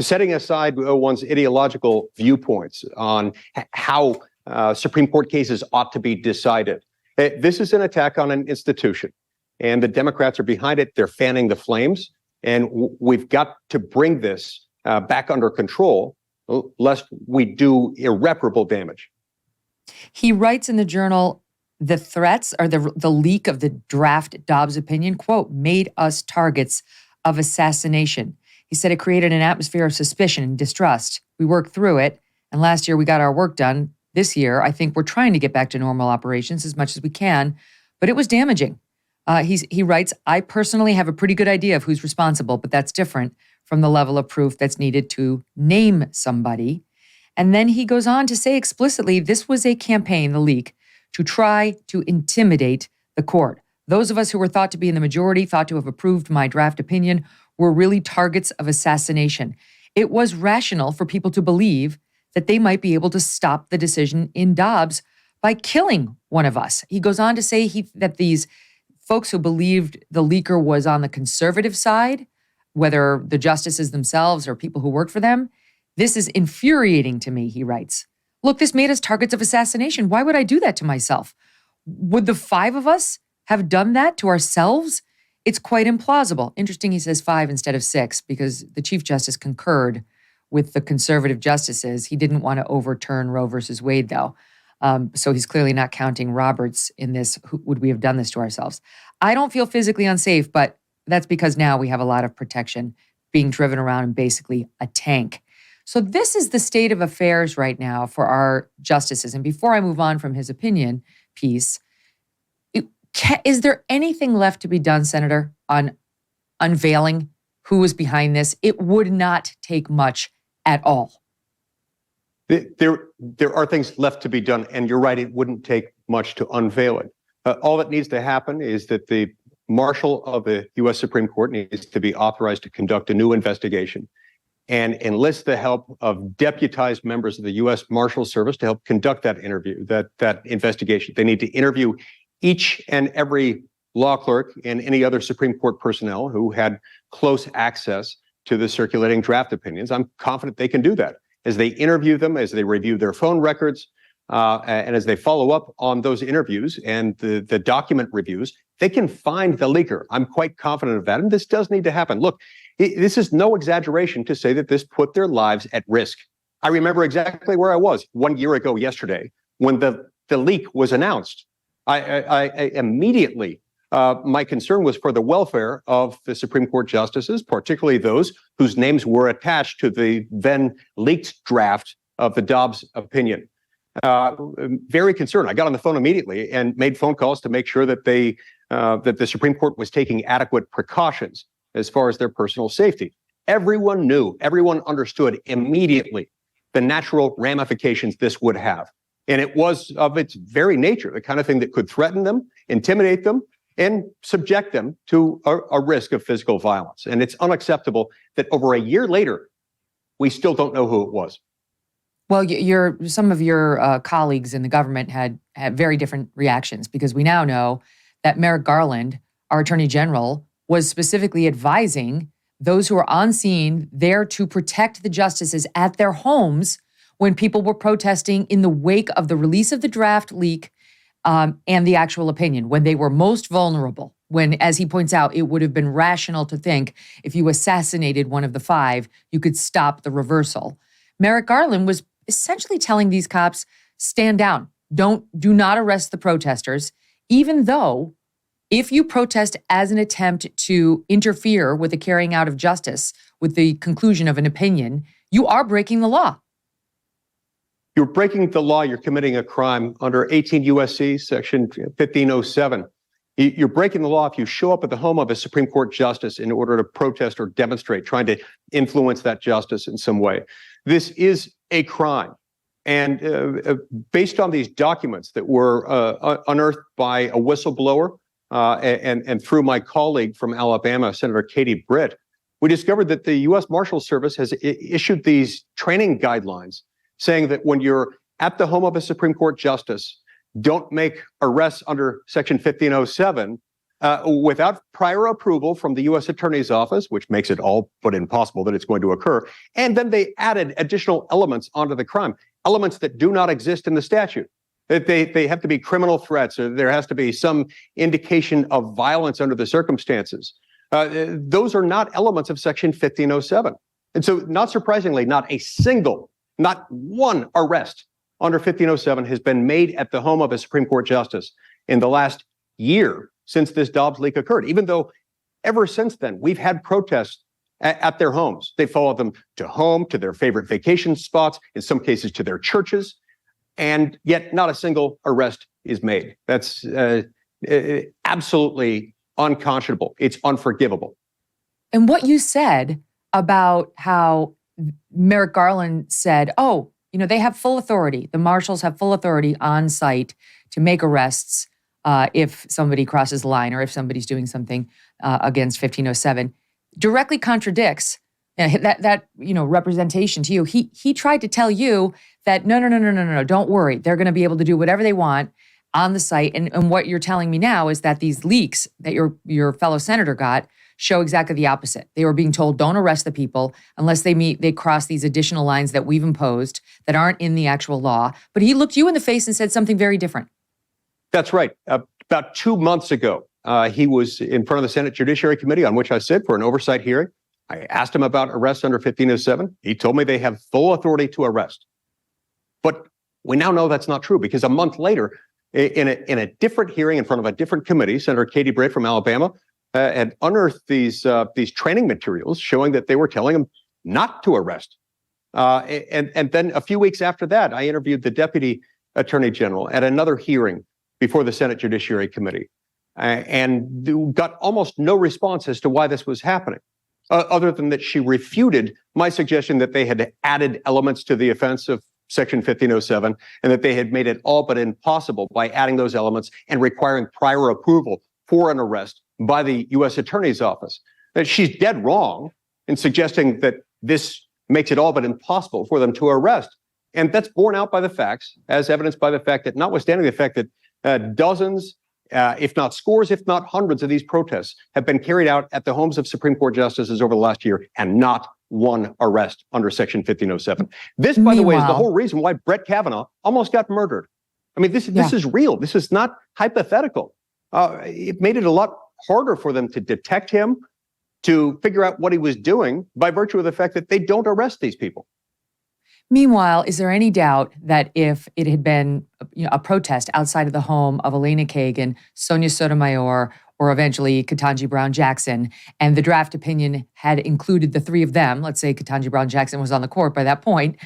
setting aside one's ideological viewpoints on how Supreme Court cases ought to be decided. This is an attack on an institution, and the Democrats are behind it. They're fanning the flames, and we've got to bring this back under control, lest we do irreparable damage. He writes in the Journal, the threats or the leak of the draft Dobbs opinion, quote, made us targets of assassination. He said it created an atmosphere of suspicion and distrust. We worked through it, and last year we got our work done. This year, I think we're trying to get back to normal operations as much as we can, but it was damaging. He writes, I personally have a pretty good idea of who's responsible, but that's different from the level of proof that's needed to name somebody. And then he goes on to say explicitly, this was a campaign, the leak, to try to intimidate the court. Those of us who were thought to be in the majority, thought to have approved my draft opinion, were really targets of assassination. It was rational for people to believe that they might be able to stop the decision in Dobbs by killing one of us. He goes on to say that these folks who believed the leaker was on the conservative side, whether the justices themselves or people who worked for them, this is infuriating to me, he writes. Look, this made us targets of assassination. Why would I do that to myself? Would the 5 of us have done that to ourselves? It's quite implausible. Interesting, he says 5 instead of 6, because the Chief Justice concurred with the conservative justices. He didn't want to overturn Roe versus Wade, though. So he's clearly not counting Roberts in this. Would we have done this to ourselves? I don't feel physically unsafe, but that's because now we have a lot of protection, being driven around in basically a tank. So this is the state of affairs right now for our justices. And before I move on from his opinion piece, is there anything left to be done, Senator, on unveiling who was behind this? It would not take much at all. There are things left to be done, and you're right, it wouldn't take much to unveil it. All that needs to happen is that the marshal of the U.S. Supreme Court needs to be authorized to conduct a new investigation and enlist the help of deputized members of the U.S. Marshal Service to help conduct that investigation. They need to interview each and every law clerk and any other Supreme Court personnel who had close access to the circulating draft opinions. I'm confident they can do that. As they interview them, as they review their phone records, and as they follow up on those interviews and the document reviews, they can find the leaker. I'm quite confident of that. And this does need to happen. Look, this is no exaggeration to say that this put their lives at risk. I remember exactly where I was 1 year ago yesterday when the leak was announced. I immediately, my concern was for the welfare of the Supreme Court justices, particularly those whose names were attached to the then leaked draft of the Dobbs opinion. Very concerned. I got on the phone immediately and made phone calls to make sure that that the Supreme Court was taking adequate precautions as far as their personal safety. Everyone knew, everyone understood immediately the natural ramifications this would have. And it was of its very nature, the kind of thing that could threaten them, intimidate them, and subject them to a risk of physical violence. And it's unacceptable that over a year later, we still don't know who it was. Well, some of your colleagues in the government had very different reactions, because we now know that Merrick Garland, our Attorney General, was specifically advising those who are on scene there to protect the justices at their homes when people were protesting in the wake of the release of the draft leak and the actual opinion, when they were most vulnerable, when, as he points out, it would have been rational to think if you assassinated one of the 5, you could stop the reversal. Merrick Garland was essentially telling these cops, stand down, do not arrest the protesters, even though if you protest as an attempt to interfere with the carrying out of justice, with the conclusion of an opinion, you are breaking the law. You're breaking the law. You're committing a crime under 18 U.S.C. Section 1507. You're breaking the law if you show up at the home of a Supreme Court justice in order to protest or demonstrate, trying to influence that justice in some way. This is a crime. And based on these documents that were unearthed by a whistleblower and through my colleague from Alabama, Senator Katie Britt, we discovered that the U.S. Marshal Service has issued these training guidelines saying that when you're at the home of a Supreme Court justice, don't make arrests under Section 1507 without prior approval from the U.S. Attorney's Office, which makes it all but impossible that it's going to occur. And then they added additional elements onto the crime, elements that do not exist in the statute. They have to be criminal threats, or there has to be some indication of violence under the circumstances. Those are not elements of Section 1507. And so, not surprisingly, not one arrest under 1507 has been made at the home of a Supreme Court justice in the last year since this Dobbs leak occurred, even though ever since then, we've had protests at their homes. They followed them to their favorite vacation spots, in some cases to their churches, and yet not a single arrest is made. That's absolutely unconscionable. It's unforgivable. And what you said about how Merrick Garland said, oh, they have full authority. The marshals have full authority on site to make arrests if somebody crosses the line or if somebody's doing something against 1507, directly contradicts that representation to you. He tried to tell you that no, don't worry. They're going to be able to do whatever they want on the site. And what you're telling me now is that these leaks that your fellow senator got show exactly the opposite. They were being told, don't arrest the people unless they cross these additional lines that we've imposed that aren't in the actual law. But he looked you in the face and said something very different. That's right. About 2 months ago, he was in front of the Senate Judiciary Committee, on which I sit for an oversight hearing. I asked him about arrests under 1507. He told me they have full authority to arrest. But we now know that's not true, because a month later, in a different hearing in front of a different committee, Senator Katie Britt from Alabama had unearthed these training materials showing that they were telling him not to arrest. And then a few weeks after that, I interviewed the Deputy Attorney General at another hearing before the Senate Judiciary Committee, and got almost no response as to why this was happening, other than that she refuted my suggestion that they had added elements to the offense of Section 1507, and that they had made it all but impossible by adding those elements and requiring prior approval for an arrest by the U.S. Attorney's Office. That she's dead wrong in suggesting that this makes it all but impossible for them to arrest. And that's borne out by the facts, as evidenced by the fact that, notwithstanding the fact that dozens, if not scores, if not hundreds of these protests have been carried out at the homes of Supreme Court justices over the last year, and not one arrest under Section 1507. This, by the way, is the whole reason why Brett Kavanaugh almost got murdered. I mean, this is real. This is not hypothetical. It made it a lot harder for them to detect him, to figure out what he was doing, by virtue of the fact that they don't arrest these people. Meanwhile, is there any doubt that if it had been a protest outside of the home of Elena Kagan, Sonia Sotomayor, or eventually Ketanji Brown Jackson, and the draft opinion had included the three of them, let's say Ketanji Brown Jackson was on the court by that point,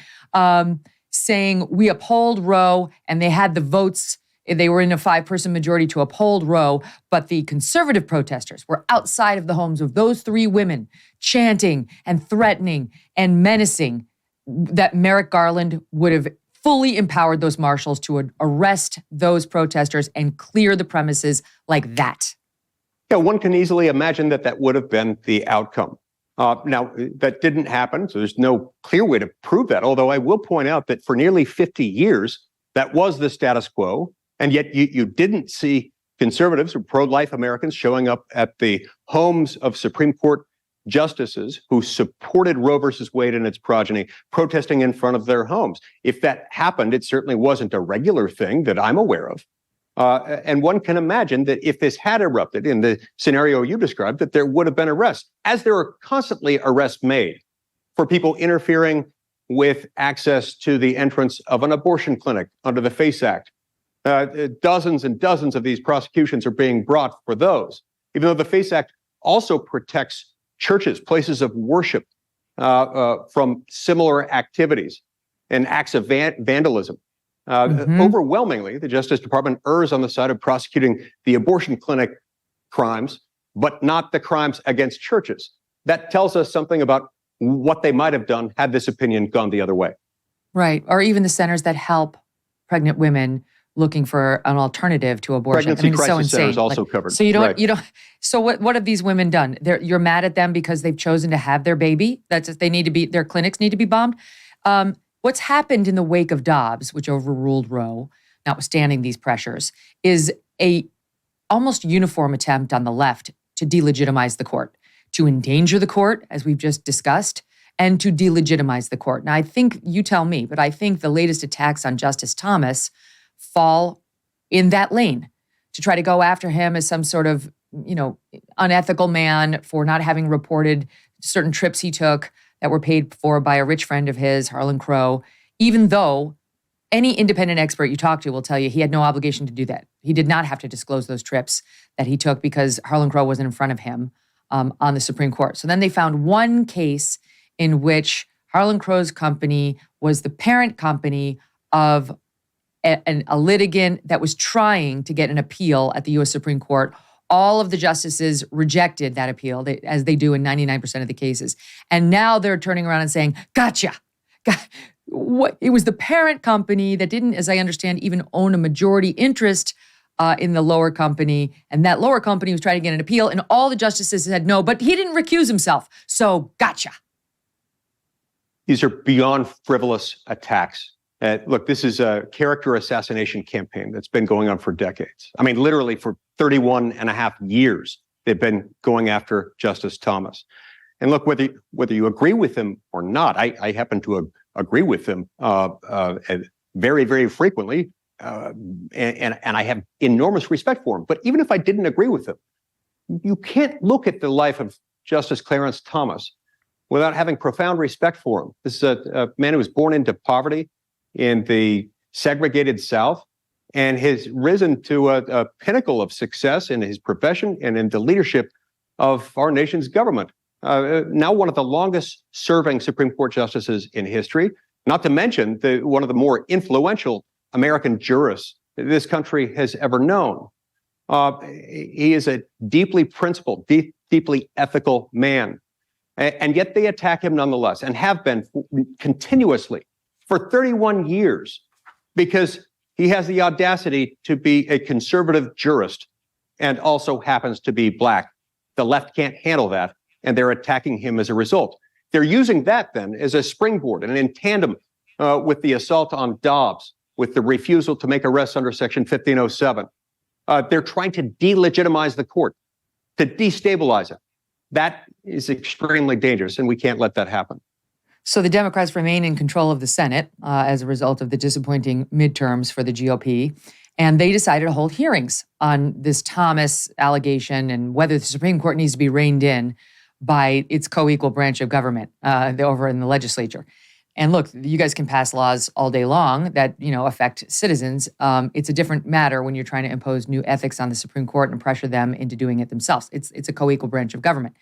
saying we uphold Roe, and they had the votes, they were in a 5-person majority to uphold Roe, but the conservative protesters were outside of the homes of those three women, chanting and threatening and menacing, that Merrick Garland would have fully empowered those marshals to arrest those protesters and clear the premises like that. Yeah, one can easily imagine that would have been the outcome. Now, that didn't happen, so there's no clear way to prove that, although I will point out that for nearly 50 years, that was the status quo, and yet you didn't see conservatives or pro-life Americans showing up at the homes of Supreme Court justices who supported Roe versus Wade and its progeny, protesting in front of their homes. If that happened, it certainly wasn't a regular thing that I'm aware of. And one can imagine that if this had erupted in the scenario you described, that there would have been arrests, as there are constantly arrests made for people interfering with access to the entrance of an abortion clinic under the FACE Act. Dozens and dozens of these prosecutions are being brought for those, even though the FACE Act also protects churches, places of worship, from similar activities and acts of vandalism. Overwhelmingly, the Justice Department errs on the side of prosecuting the abortion clinic crimes, but not the crimes against churches. That tells us something about what they might have done had this opinion gone the other way. Right. Or even the centers that help pregnant women looking for an alternative to abortion. Pregnancy crisis so insane. Centers also covered. So so what have these women done? You're mad at them because they've chosen to have their baby? Their clinics need to be bombed? What's happened in the wake of Dobbs, which overruled Roe, notwithstanding these pressures, is a almost uniform attempt on the left to delegitimize the court, to endanger the court, as we've just discussed, and to delegitimize the court. Now, I think, you tell me, but I think the latest attacks on Justice Thomas fall in that lane, to try to go after him as some sort of, unethical man for not having reported certain trips he took that were paid for by a rich friend of his, Harlan Crow, even though any independent expert you talk to will tell you he had no obligation to do that. He did not have to disclose those trips that he took because Harlan Crow wasn't in front of him on the Supreme Court. So then they found one case in which Harlan Crow's company was the parent company of a litigant that was trying to get an appeal at the U.S. Supreme Court. All of the justices rejected that appeal, as they do in 99% of the cases. And now they're turning around and saying, gotcha. it was the parent company that didn't, as I understand, even own a majority interest in the lower company. And that lower company was trying to get an appeal, and all the justices said no, but he didn't recuse himself. So gotcha. These are beyond frivolous attacks. Look, this is a character assassination campaign that's been going on for decades. I mean, literally for 31 and a half years, they've been going after Justice Thomas. And look, whether you agree with him or not, I happen to agree with him very, very frequently, and I have enormous respect for him. But even if I didn't agree with him, you can't look at the life of Justice Clarence Thomas without having profound respect for him. This is a man who was born into poverty in the segregated South and has risen to a pinnacle of success in his profession and in the leadership of our nation's government. Now one of the longest serving Supreme Court justices in history, not to mention one of the more influential American jurists this country has ever known. He is a deeply principled, deeply ethical man. And yet they attack him nonetheless, and have been continuously for 31 years, because he has the audacity to be a conservative jurist and also happens to be black. The left can't handle that, and they're attacking him as a result. They're using that then as a springboard, and in tandem with the assault on Dobbs, with the refusal to make arrests under Section 1507. They're trying to delegitimize the court, to destabilize it. That is extremely dangerous, and we can't let that happen. So the Democrats remain in control of the Senate as a result of the disappointing midterms for the GOP. And they decided to hold hearings on this Thomas allegation and whether the Supreme Court needs to be reined in by its co-equal branch of government over in the legislature. And look, you guys can pass laws all day long that, affect citizens. It's a different matter when you're trying to impose new ethics on the Supreme Court and pressure them into doing it themselves. It's a co-equal branch of government.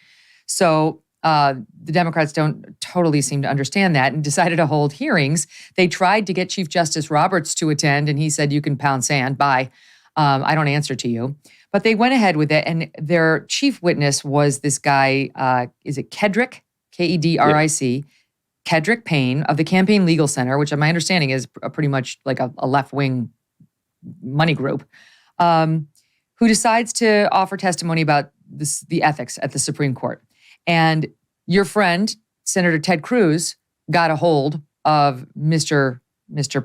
So the Democrats don't totally seem to understand that and decided to hold hearings. They tried to get Chief Justice Roberts to attend, and he said, "You can pound sand. Bye. I don't answer to you." But they went ahead with it, and their chief witness was this guy, is it Kedrick? Kedric. Yeah. Kedrick Payne of the Campaign Legal Center, which my understanding is pretty much like a left-wing money group, who decides to offer testimony about the ethics at the Supreme Court. And your friend, Senator Ted Cruz, got a hold of Mr.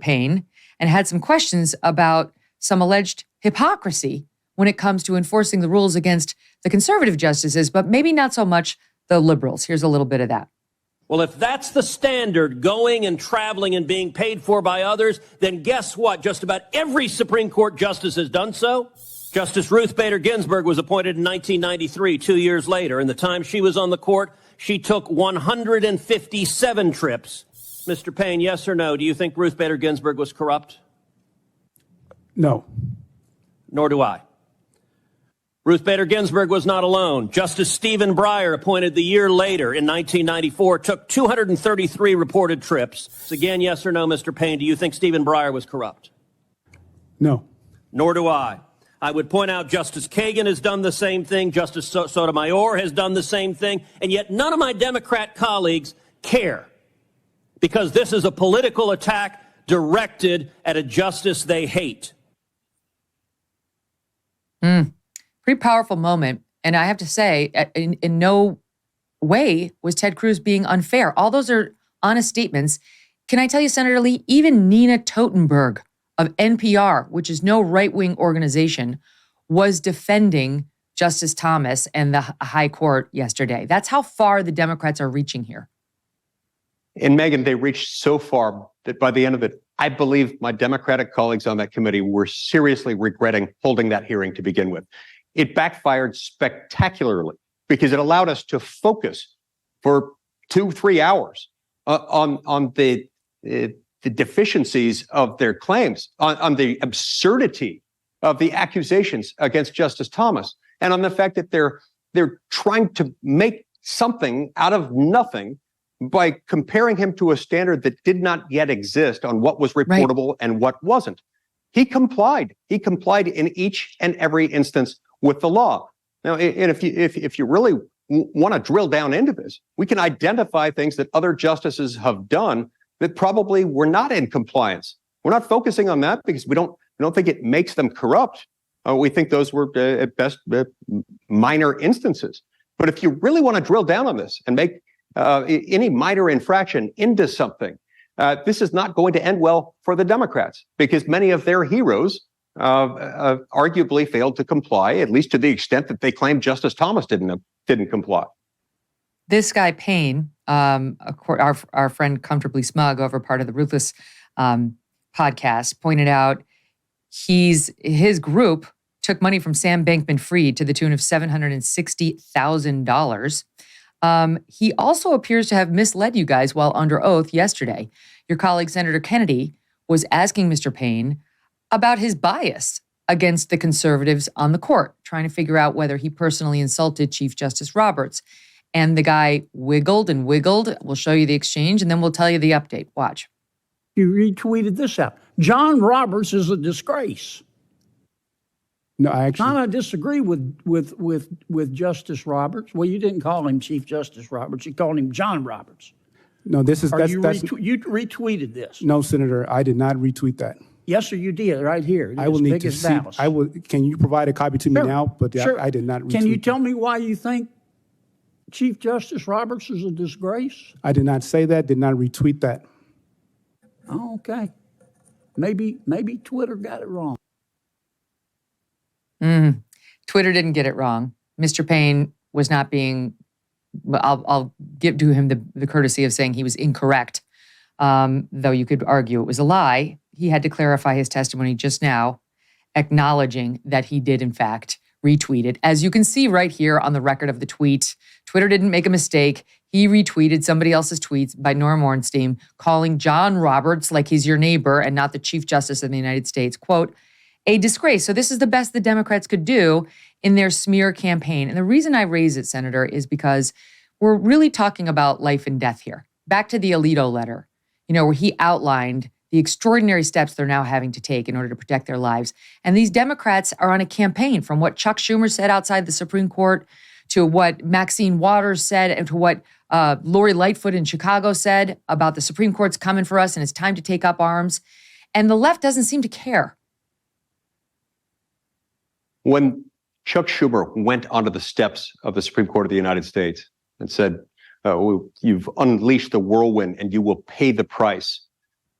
Payne and had some questions about some alleged hypocrisy when it comes to enforcing the rules against the conservative justices, but maybe not so much the liberals. Here's a little bit of that. Well, if that's the standard, going and traveling and being paid for by others, then guess what? Just about every Supreme Court justice has done so. Justice Ruth Bader Ginsburg was appointed in 1993, 2 years later. In the time she was on the court, she took 157 trips. Mr. Payne, yes or no? Do you think Ruth Bader Ginsburg was corrupt? No. Nor do I. Ruth Bader Ginsburg was not alone. Justice Stephen Breyer, appointed the year later in 1994, took 233 reported trips. So again, yes or no, Mr. Payne, do you think Stephen Breyer was corrupt? No. Nor do I. I would point out Justice Kagan has done the same thing. Justice Sotomayor has done the same thing. And yet none of my Democrat colleagues care, because this is a political attack directed at a justice they hate. Pretty powerful moment. And I have to say, in no way was Ted Cruz being unfair. All those are honest statements. Can I tell you, Senator Lee, even Nina Totenberg of NPR, which is no right-wing organization, was defending Justice Thomas and the high court yesterday. That's how far the Democrats are reaching here. And Megyn, they reached so far that by the end of it, I believe my Democratic colleagues on that committee were seriously regretting holding that hearing to begin with. It backfired spectacularly because it allowed us to focus for 2-3 hours on the deficiencies of their claims, on the absurdity of the accusations against Justice Thomas, and on the fact that they're trying to make something out of nothing by comparing him to a standard that did not yet exist on what was reportable and what wasn't. He complied. He complied in each and every instance with the law. Now, and if you really want to drill down into this, we can identify things that other justices have done that probably were not in compliance. We're not focusing on that because we don't think it makes them corrupt. We think those were at best minor instances. But if you really want to drill down on this and make any minor infraction into something, this is not going to end well for the Democrats because many of their heroes arguably failed to comply, at least to the extent that they claim Justice Thomas didn't comply. This guy Payne, our friend Comfortably Smug over part of the Ruthless podcast, pointed out his group took money from Sam Bankman-Fried to the tune of $760,000. He also appears to have misled you guys while under oath yesterday. Your colleague, Senator Kennedy, was asking Mr. Payne about his bias against the conservatives on the court, trying to figure out whether he personally insulted Chief Justice Roberts. And the guy wiggled and wiggled. We'll show you the exchange, and then we'll tell you the update. Watch. You retweeted this out. John Roberts is a disgrace. No, I disagree with Justice Roberts. Well, you didn't call him Chief Justice Roberts. You called him John Roberts. No, this is you retweeted this. No, Senator, I did not retweet that. Yes, sir, you did right here. I will need to see. Can you provide a copy to me now? But sure. I did not retweet. Can you tell me why you think Chief Justice Roberts is a disgrace? I did not say that. Did not retweet that. Oh, okay. Maybe Twitter got it wrong. Twitter didn't get it wrong. Mr. Payne was not being. I'll give to him the courtesy of saying he was incorrect, though you could argue it was a lie. He had to clarify his testimony just now, acknowledging that he did, in fact, retweet it. As you can see right here on the record of the tweet, Twitter didn't make a mistake. He retweeted somebody else's tweets by Norm Ornstein, calling John Roberts like he's your neighbor and not the Chief Justice of the United States, quote, a disgrace. So this is the best the Democrats could do in their smear campaign. And the reason I raise it, Senator, is because we're really talking about life and death here. Back to the Alito letter, where he outlined the extraordinary steps they're now having to take in order to protect their lives. And these Democrats are on a campaign, from what Chuck Schumer said outside the Supreme Court to what Maxine Waters said and to what Lori Lightfoot in Chicago said about the Supreme Court's coming for us and it's time to take up arms. And the left doesn't seem to care. When Chuck Schumer went onto the steps of the Supreme Court of the United States and said, you've unleashed the whirlwind and you will pay the price,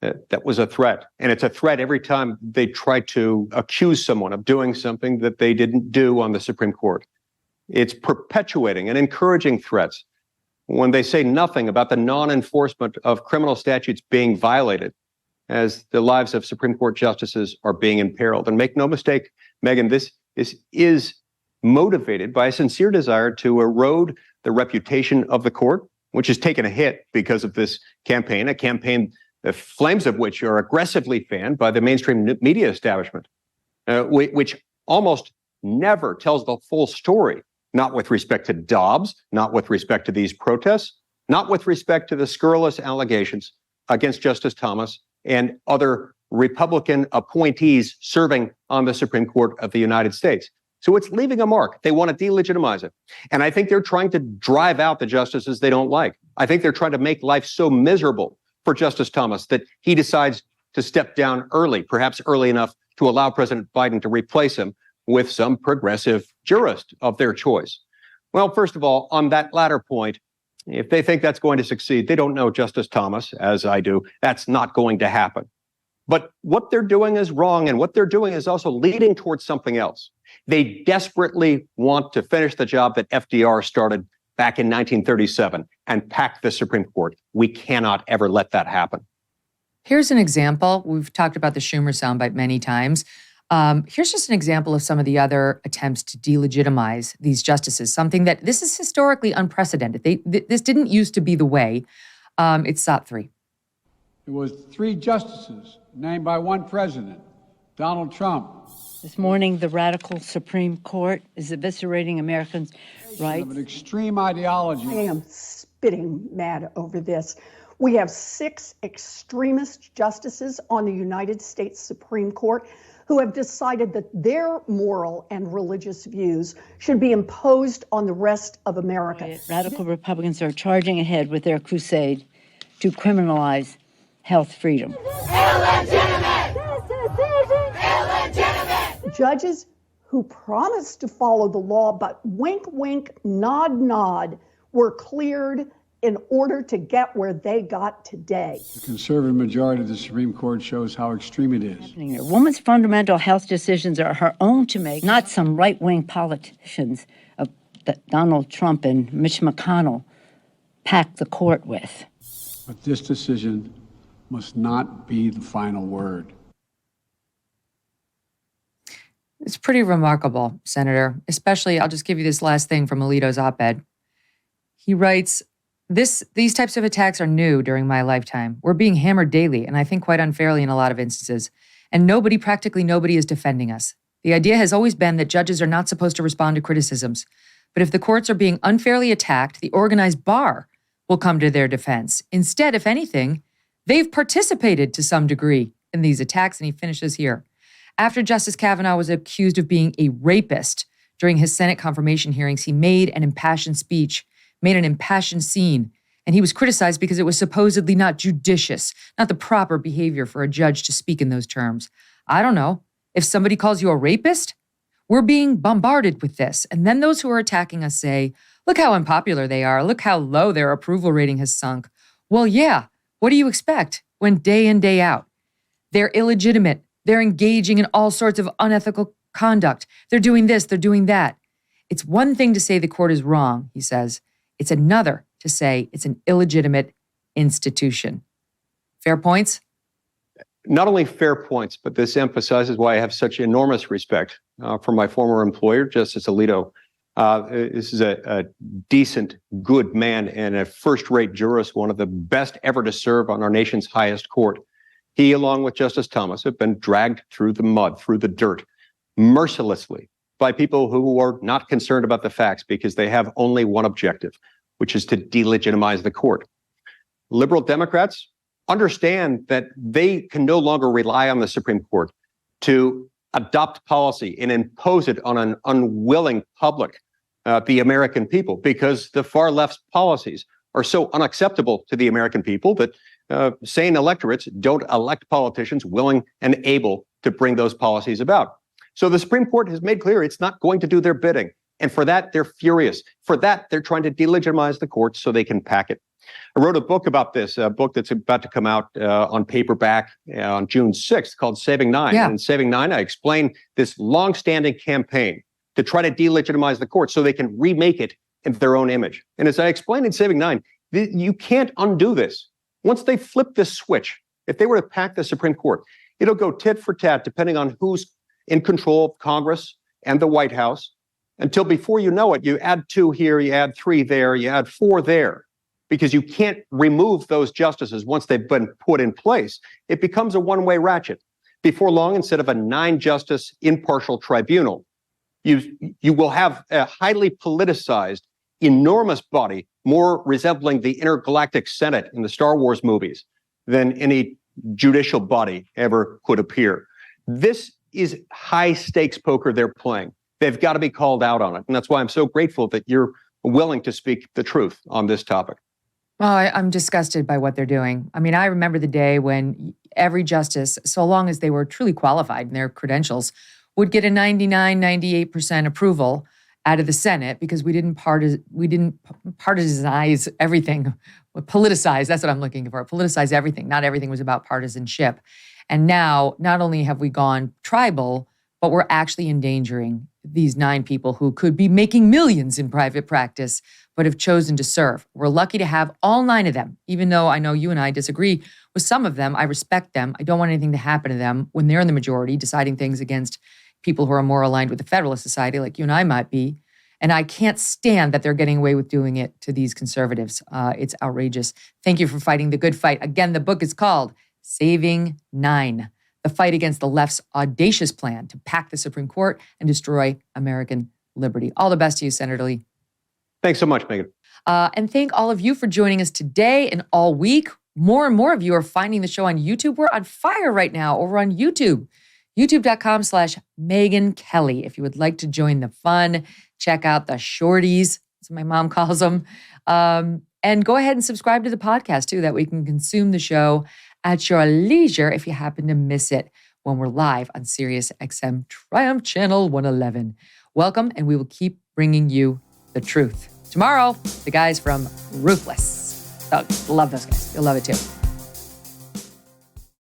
that was a threat. And it's a threat every time they try to accuse someone of doing something that they didn't do on the Supreme Court. It's perpetuating and encouraging threats when they say nothing about the non-enforcement of criminal statutes being violated as the lives of Supreme Court justices are being imperiled. And make no mistake, Megyn, this is motivated by a sincere desire to erode the reputation of the court, which has taken a hit because of this campaign, a campaign the flames of which are aggressively fanned by the mainstream media establishment, which almost never tells the full story, not with respect to Dobbs, not with respect to these protests, not with respect to the scurrilous allegations against Justice Thomas and other Republican appointees serving on the Supreme Court of the United States. So it's leaving a mark. They want to delegitimize it. And I think they're trying to drive out the justices they don't like. I think they're trying to make life so miserable for Justice Thomas that he decides to step down early, perhaps early enough to allow President Biden to replace him with some progressive jurist of their choice. Well, first of all, on that latter point, if they think that's going to succeed, they don't know Justice Thomas, as I do. That's not going to happen. But what they're doing is wrong, and what they're doing is also leading towards something else. They desperately want to finish the job that FDR started back in 1937 and pack the Supreme Court. We cannot ever let that happen. Here's an example. We've talked about the Schumer soundbite many times. Here's just an example of some of the other attempts to delegitimize these justices, something that this is historically unprecedented. This didn't used to be the way. It's SOT 3. It was 3 justices named by one president, Donald Trump. This morning, the radical Supreme Court is eviscerating Americans' rights. Of an extreme ideology. I am spitting mad over this. We have 6 extremist justices on the United States Supreme Court who have decided that their moral and religious views should be imposed on the rest of America. Radical Republicans are charging ahead with their crusade to criminalize health freedom. Judges who promised to follow the law, but wink, wink, nod, nod, were cleared in order to get where they got today. The conservative majority of the Supreme Court shows how extreme it is. A woman's fundamental health decisions are her own to make, not some right-wing politicians that Donald Trump and Mitch McConnell packed the court with. But this decision must not be the final word. It's pretty remarkable, Senator. Especially, I'll just give you this last thing from Alito's op-ed. He writes, these types of attacks are new during my lifetime. We're being hammered daily, and I think quite unfairly in a lot of instances. And practically nobody is defending us. The idea has always been that judges are not supposed to respond to criticisms. But if the courts are being unfairly attacked, the organized bar will come to their defense. Instead, if anything, they've participated to some degree in these attacks. And he finishes here. After Justice Kavanaugh was accused of being a rapist during his Senate confirmation hearings, he made an impassioned speech, made an impassioned scene, and he was criticized because it was supposedly not judicious, not the proper behavior for a judge to speak in those terms. I don't know. If somebody calls you a rapist, we're being bombarded with this. And then those who are attacking us say, look how unpopular they are. Look how low their approval rating has sunk. Well, yeah, what do you expect when day in, day out? They're illegitimate. They're engaging in all sorts of unethical conduct. They're doing this, they're doing that. It's one thing to say the court is wrong, he says. It's another to say it's an illegitimate institution. Fair points? Not only fair points, but this emphasizes why I have such enormous respect for my former employer, Justice Alito. This is a decent, good man and a first-rate jurist, one of the best ever to serve on our nation's highest court. He, along with Justice Thomas, have been dragged through the mud, through the dirt, mercilessly by people who are not concerned about the facts because they have only one objective, which is to delegitimize the court. Liberal Democrats understand that they can no longer rely on the Supreme Court to adopt policy and impose it on an unwilling public, the American people, because the far left's policies are so unacceptable to the American people that sane electorates don't elect politicians willing and able to bring those policies about. So the Supreme Court has made clear it's not going to do their bidding. And for that, they're furious. For that, they're trying to delegitimize the courts so they can pack it. I wrote a book about this, a book that's about to come out on paperback on June 6th called Saving Nine. Yeah. And in Saving Nine, I explain this longstanding campaign to try to delegitimize the court so they can remake it in their own image. And as I explained in Saving Nine, you can't undo this. Once they flip this switch, if they were to pack the Supreme Court, it'll go tit for tat depending on who's in control of Congress and the White House, until before you know it, you add 2 here, you add 3 there, you add 4 there, because you can't remove those justices once they've been put in place. It becomes a one-way ratchet. Before long, instead of a 9-justice impartial tribunal, you will have a highly politicized, enormous body, more resembling the intergalactic Senate in the Star Wars movies than any judicial body ever could appear. This is high-stakes poker they're playing. They've got to be called out on it. And that's why I'm so grateful that you're willing to speak the truth on this topic. Well, I'm disgusted by what they're doing. I mean, I remember the day when every justice, so long as they were truly qualified in their credentials, would get a 99, 98% approval out of the Senate because we didn't particize everything. Politicize, that's what I'm looking for. Politicize everything. Not everything was about partisanship. And now, not only have we gone tribal, but we're actually endangering these 9 people who could be making millions in private practice, but have chosen to serve. We're lucky to have all 9 of them, even though I know you and I disagree with some of them. I respect them. I don't want anything to happen to them when they're in the majority, deciding things against people who are more aligned with the Federalist Society, like you and I might be. And I can't stand that they're getting away with doing it to these conservatives. It's outrageous. Thank you for fighting the good fight. Again, the book is called Saving Nine, the fight against the left's audacious plan to pack the Supreme Court and destroy American liberty. All the best to you, Senator Lee. Thanks so much, Megyn. And thank all of you for joining us today and all week. More and more of you are finding the show on YouTube. We're on fire right now over on YouTube. YouTube.com/Megyn Kelly. If you would like to join the fun, check out the shorties, as my mom calls them. And go ahead and subscribe to the podcast too, that we can consume the show at your leisure if you happen to miss it when we're live on Sirius XM Triumph Channel 111. Welcome, and we will keep bringing you the truth. Tomorrow, the guys from Ruthless. Oh, love those guys. You'll love it too.